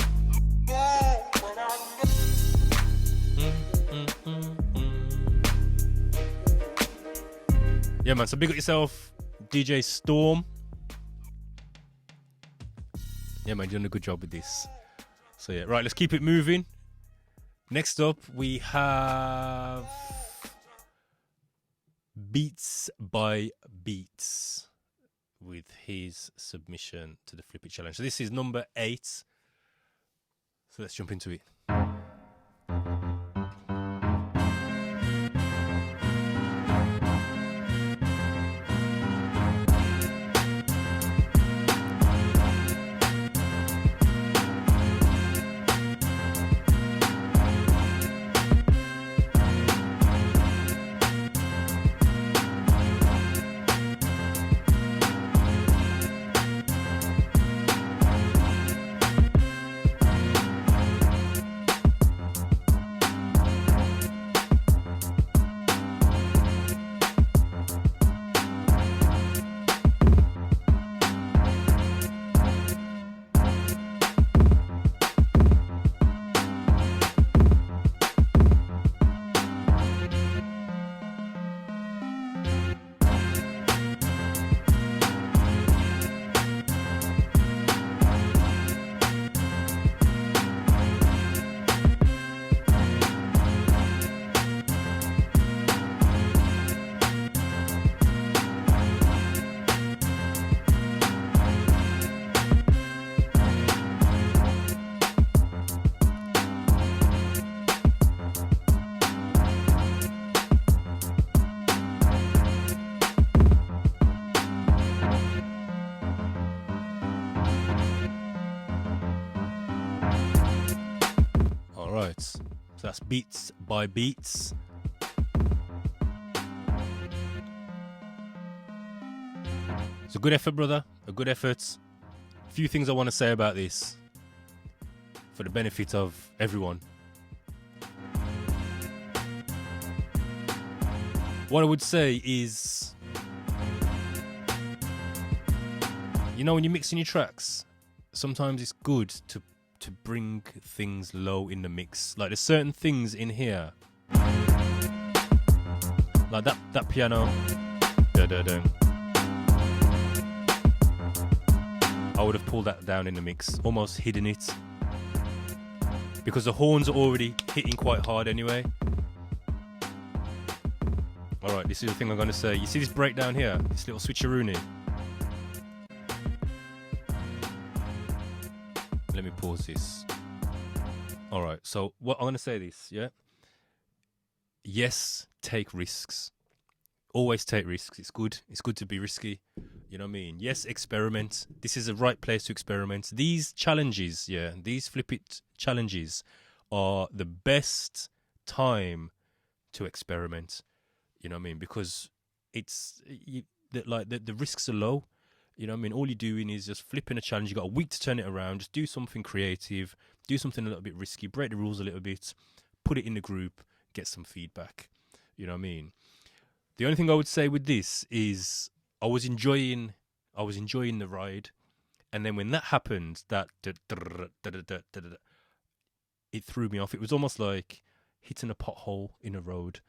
Yeah, man, so big up yourself, DJ Storm. Yeah, man, you're doing a good job with this. So, yeah, right, let's keep it moving. Next up, we have Beats by Beats with his submission to the Flip It Challenge. So this is number 8. So let's jump into it. So that's Beats by Beats. It's a good effort, brother. A good effort. A few things I want to say about this for the benefit of everyone. What I would say is, you know, when you're mixing your tracks, sometimes it's good to bring things low in the mix. Like there's certain things in here, like that piano, I would have pulled that down in the mix, almost hidden it, because the horns are already hitting quite hard anyway. Alright, this is the thing I'm going to say. You see this breakdown here, this little switcheroony? Let me pause this. Alright, so what I'm going to say this, yeah? Yes, take risks. Always take risks. It's good. It's good to be risky. You know what I mean? Yes, experiment. This is the right place to experiment. These challenges, yeah, these Flip It challenges are the best time to experiment. You know what I mean? Because it's the risks are low. You know what I mean? All you're doing is just flipping a challenge. You got a week to turn it around. Just do something creative. Do something a little bit risky. Break the rules a little bit. Put it in the group. Get some feedback. You know what I mean? The only thing I would say with this is I was enjoying the ride, and then when that happened, that it threw me off. It was almost like hitting a pothole in a road,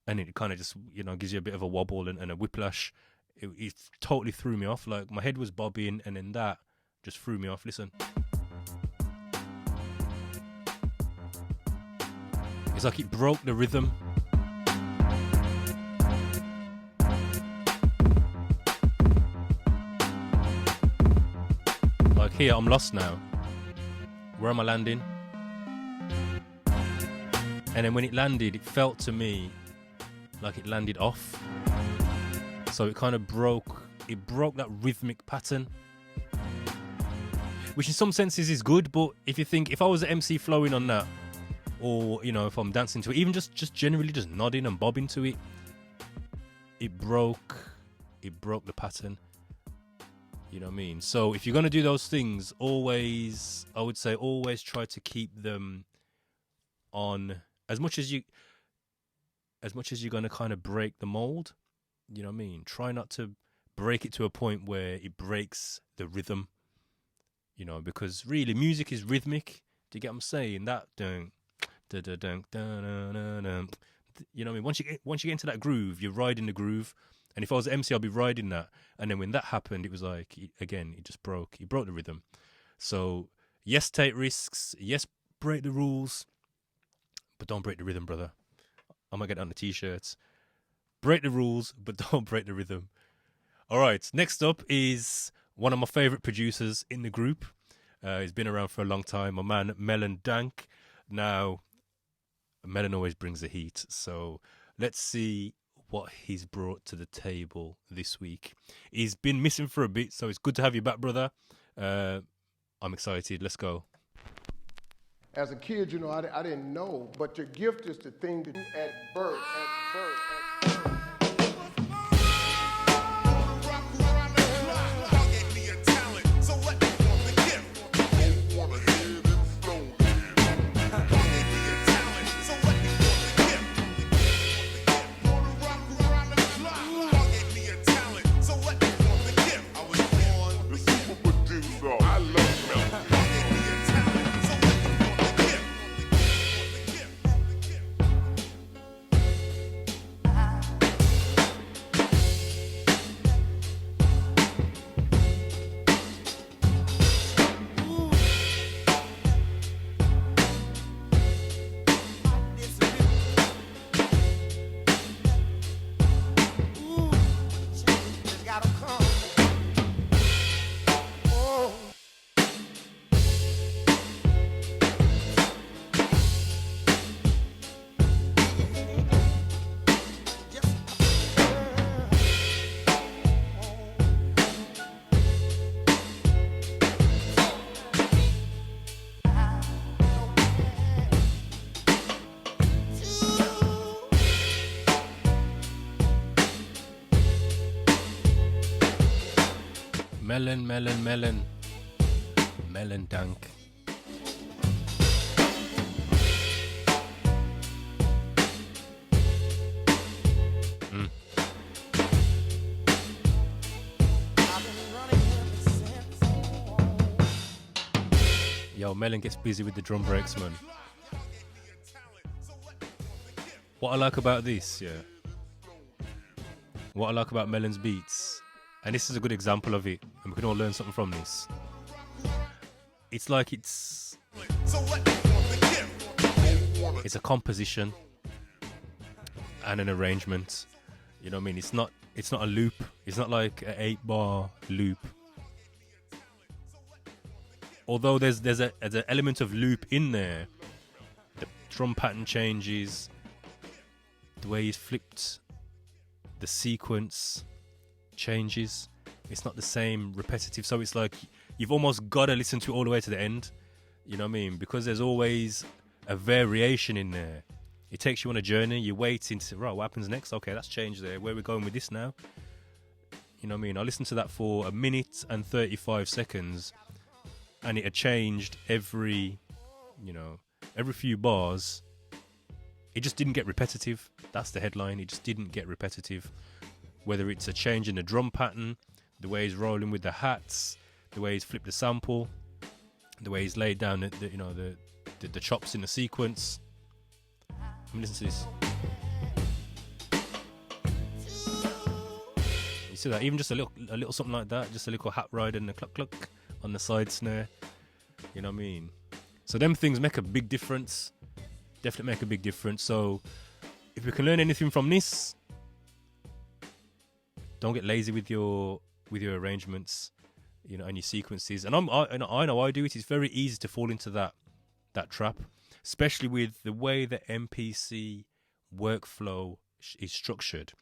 and it kind of just, you know, gives you a bit of a wobble and a whiplash. It totally threw me off. Like my head was bobbing, and then that just threw me off. Listen, it's like it broke the rhythm. here, I'm lost now. Where am I landing? And then when it landed, it felt to me like it landed off. So it kind of broke that rhythmic pattern. Which in some senses is good, but if I was an MC flowing on that, or, you know, if I'm dancing to it, even just generally just nodding and bobbing to it, it broke the pattern. You know what I mean? So if you're going to do those things, I would say always try to keep them on as much as you're going to kind of break the mold. You know what I mean? Try not to break it to a point where it breaks the rhythm. You know, because really music is rhythmic. Do you get what I'm saying? That dun, dun, dun, dun, dun, dun, dun, dun. You know what I mean? Once you get into that groove, you're riding the groove. And if I was an MC, I'd be riding that. And then when that happened, it was like, it just broke. It broke the rhythm. So, yes, take risks. Yes, break the rules. But don't break the rhythm, brother. I'm going to get it on the T-shirts. Break the rules, but don't break the rhythm. All right, next up is one of my favourite producers in the group. He's been around for a long time. My man, Melon Dank. Now, Melon always brings the heat. So, let's see what he's brought to the table this week. He's been missing for a bit, so it's good to have you back, brother. I'm excited. Let's go. As a kid, you know, I didn't know, but your gift is the thing that at birth. Melon Dank. Yo, Melon gets busy with the drum breaks, man. What I like about this, what I like about Melon's beats, and this is a good example of it, and we can all learn something from this. It's like it's a composition and an arrangement. You know what I mean? It's not a loop. It's not like an 8-bar loop. Although there's an element of loop in there, the drum pattern changes, the way he's flipped, the sequence changes. It's not the same repetitive, so it's like you've almost got to listen to it all the way to the end. You know what I mean? Because there's always a variation in there. It takes you on a journey. You're waiting to, right, what happens next? Okay, that's changed there. Where are we going with this now? You know what I mean? I listened to that for 1 minute and 35 seconds, and it had changed every few bars. It just didn't get repetitive. That's the headline. It just didn't get repetitive. Whether it's a change in the drum pattern, the way he's rolling with the hats, the way he's flipped the sample, the way he's laid down the chops in the sequence. Let me listen to this. You see that? Even just a little something like that, just a little hat ride and a cluck cluck on the side snare. You know what I mean? So them things make a big difference. Definitely make a big difference. So if we can learn anything from this, don't get lazy with your arrangements. you know, and your sequences. And I know I do it. It's very easy to fall into that trap, especially with the way the MPC workflow is structured.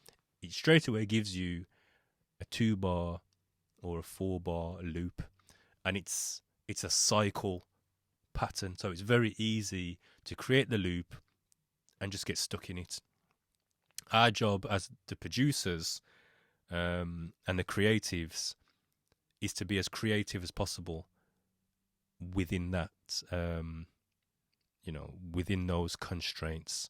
It straight away gives you a 2-bar or a 4-bar loop, and it's a cycle pattern. So it's very easy to create the loop and just get stuck in it. Our job as the producers and the creatives is to be as creative as possible within that, you know, within those constraints.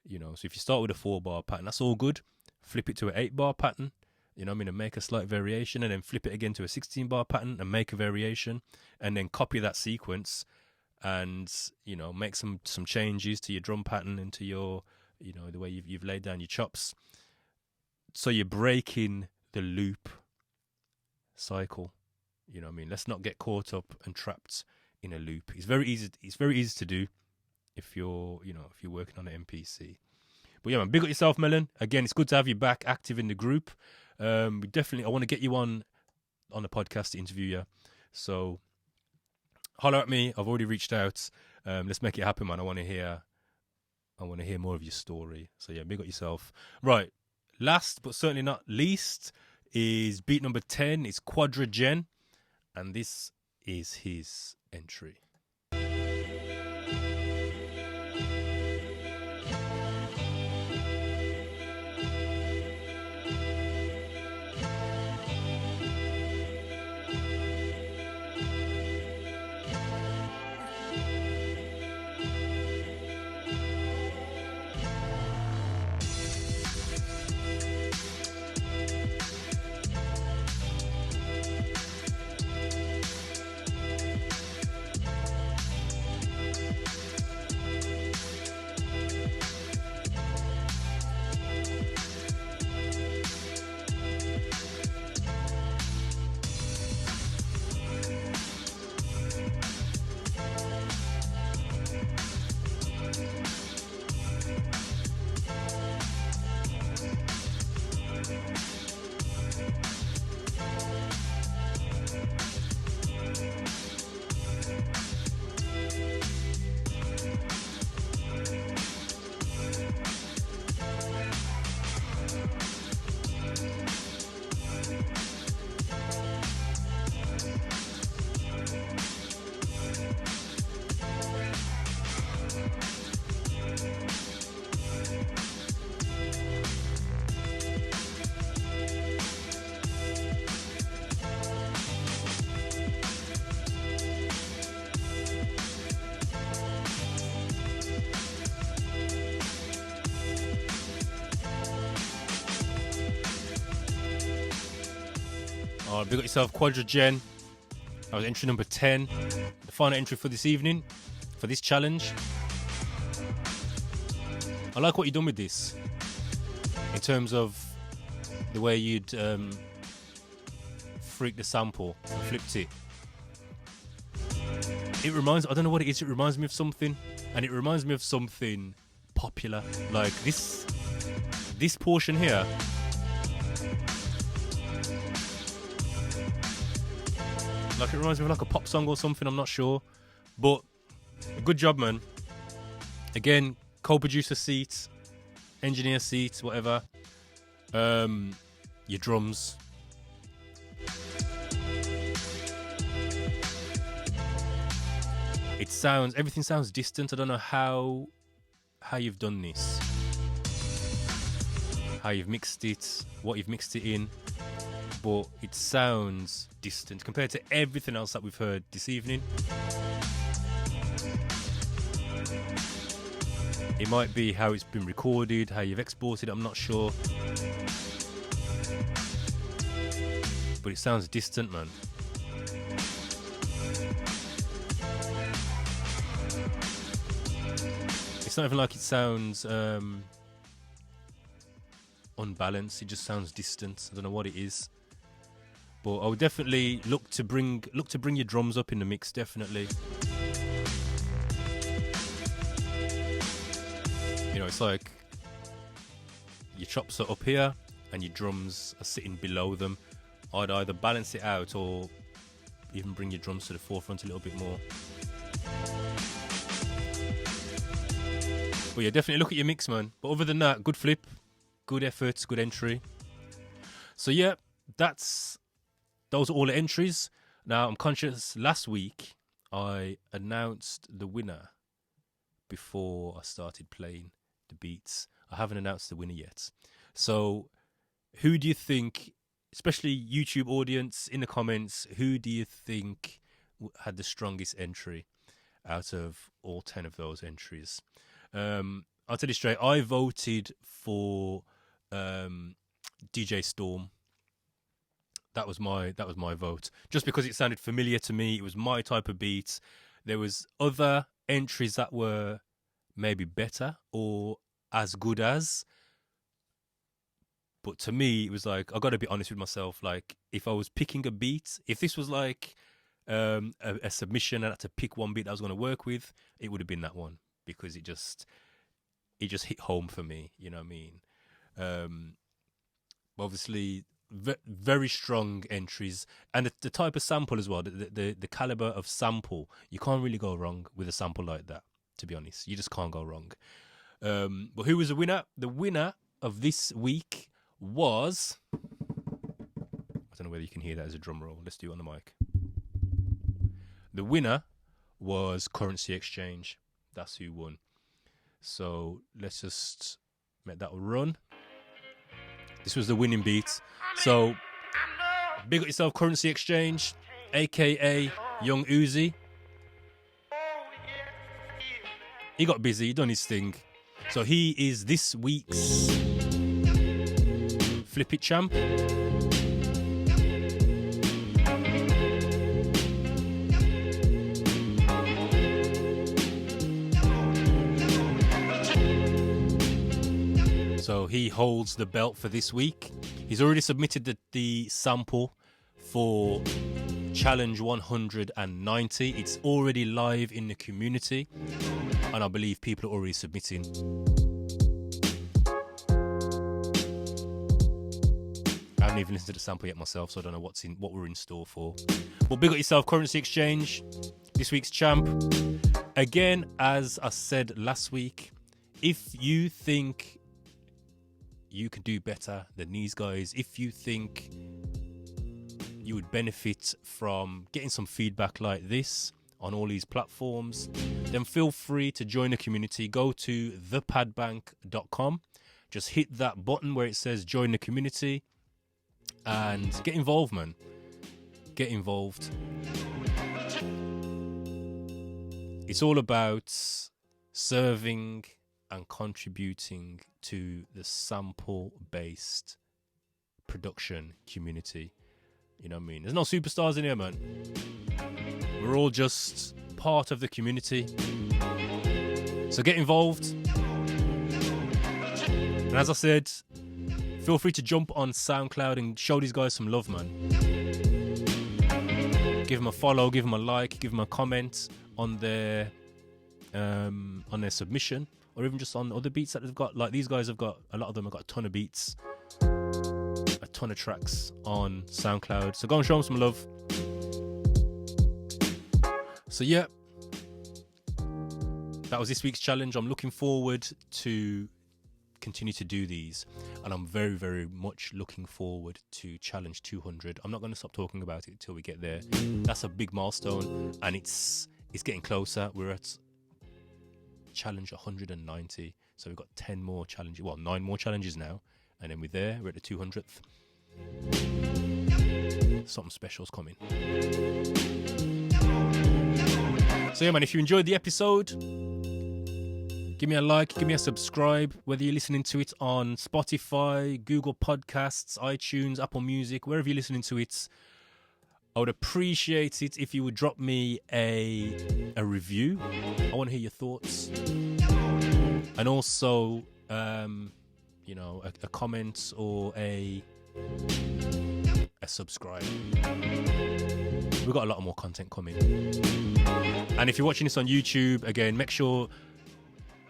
You know, so if you start with a 4-bar pattern, that's all good. Flip it to an 8-bar pattern, you know what I mean, and make a slight variation, and then flip it again to a 16-bar pattern and make a variation, and then copy that sequence and, you know, make some changes to your drum pattern and to your, you know, the way you've laid down your chops. So you're breaking the loop cycle. You know what I mean? Let's not get caught up and trapped in a loop. It's very easy to do if you're working on an MPC. But yeah, man, big up yourself, Melon. Again, it's good to have you back active in the group. I want to get you on the podcast to interview you. So holler at me. I've already reached out. Let's make it happen, man. I want to hear more of your story. So yeah, big up yourself. Right. Last but certainly not least is beat number 10. It's Quadragen, and this is his entry. Alright, big up yourself, Quadragen. That was entry number 10. The final entry for this evening, for this challenge. I like what you've done with this. In terms of the way you'd freaked the sample and flipped it. I don't know what it is, it reminds me of something. And it reminds me of something popular. Like this portion here. Like it reminds me of like a pop song or something, I'm not sure. But good job, man. Again, co-producer seat, engineer seat, whatever. Your drums. Everything sounds distant. I don't know how you've done this. How you've mixed it, what you've mixed it in. But it sounds distant compared to everything else that we've heard this evening. It might be how it's been recorded, how you've exported it, I'm not sure. But it sounds distant, man. It's not even like it sounds unbalanced, it just sounds distant. I don't know what it is. But I would definitely look to bring your drums up in the mix, definitely. You know, it's like your chops are up here and your drums are sitting below them. I'd either balance it out or even bring your drums to the forefront a little bit more. But yeah, definitely look at your mix, man. But other than that, good flip, good efforts, good entry. So yeah, those are all the entries. Now, I'm conscious last week I announced the winner before I started playing the beats. I haven't announced the winner yet. So who do you think, especially YouTube audience in the comments, who do you think had the strongest entry out of all 10 of those entries? I'll tell you straight, I voted for DJ Storm. That was my vote, just because it sounded familiar to me. It was my type of beat. There was other entries that were maybe better or as good as, but to me it was like, I got to be honest with myself. Like, if I was picking a beat, if this was like a submission and I had to pick one beat that I was going to work with, it would have been that one, because it just hit home for me. You know what I mean? Obviously, very strong entries, and the type of sample as well, the caliber of sample. You can't really go wrong with a sample like that, to be honest. You just can't go wrong. But who was the winner? The winner of this week was, I don't know whether you can hear that as a drum roll. Let's do it on the mic. The winner was Currency Exchange. That's who won. So let's just make that run. This was the winning beat. So big up yourself, Currency Exchange, aka Young Uzi. He got busy, he done his thing. So he is this week's Flip It champ. So he holds the belt for this week. He's already submitted the sample for Challenge 190. It's already live in the community, and I believe people are already submitting. I haven't even listened to the sample yet myself, so I don't know what we're in store for. But big up yourself, Currency Exchange, this week's champ. Again, as I said last week, if you think you can do better than these guys, if you think you would benefit from getting some feedback like this on all these platforms, then feel free to join the community. Go to thepadbank.com, just hit that button where it says join the community and get involved, man. Get involved. It's all about serving and contributing to the sample-based production community. You know what I mean? There's no superstars in here, man. We're all just part of the community. So get involved. And as I said, feel free to jump on SoundCloud and show these guys some love, man. Give them a follow, give them a like, give them a comment on their submission, or even just on other beats that they've got. Like, these guys have got, a lot of them have got a ton of beats, a ton of tracks on SoundCloud. So go and show them some love. So yeah, that was this week's challenge. I'm looking forward to continue to do these, and I'm very, very much looking forward to Challenge 200. I'm not going to stop talking about it until we get there. That's a big milestone, and it's getting closer. We're at Challenge 190, so we've got 10 more challenges, well, 9 more challenges now, and then we're at the 200th. Something special's coming. So yeah, man, if you enjoyed the episode, give me a like, give me a subscribe, whether you're listening to it on Spotify, Google Podcasts, iTunes, Apple Music, wherever you're listening to it. I would appreciate it if you would drop me a review. I want to hear your thoughts. And also, a comment or a subscribe. We've got a lot more content coming. And if you're watching this on YouTube, again, make sure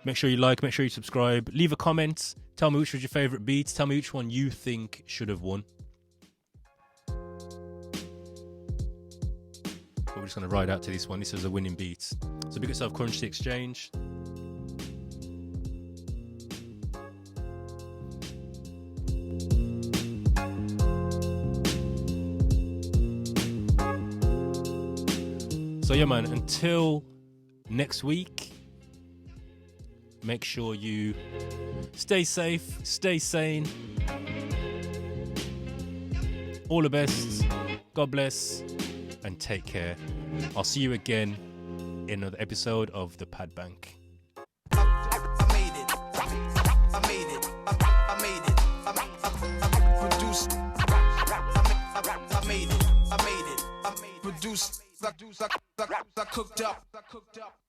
you like, make sure you subscribe, leave a comment, tell me which was your favourite beats, tell me which one you think should have won. But we're just going to ride out to this one. This is a winning beat. So big yourself, Currency Exchange. So yeah, man, until next week, make sure you stay safe, stay sane. All the best. God bless and take care. I'll see you again in another episode of The Pad Bank. I made it. I made it. I made it. I produced. I made it. I made it. I produced. I cooked up.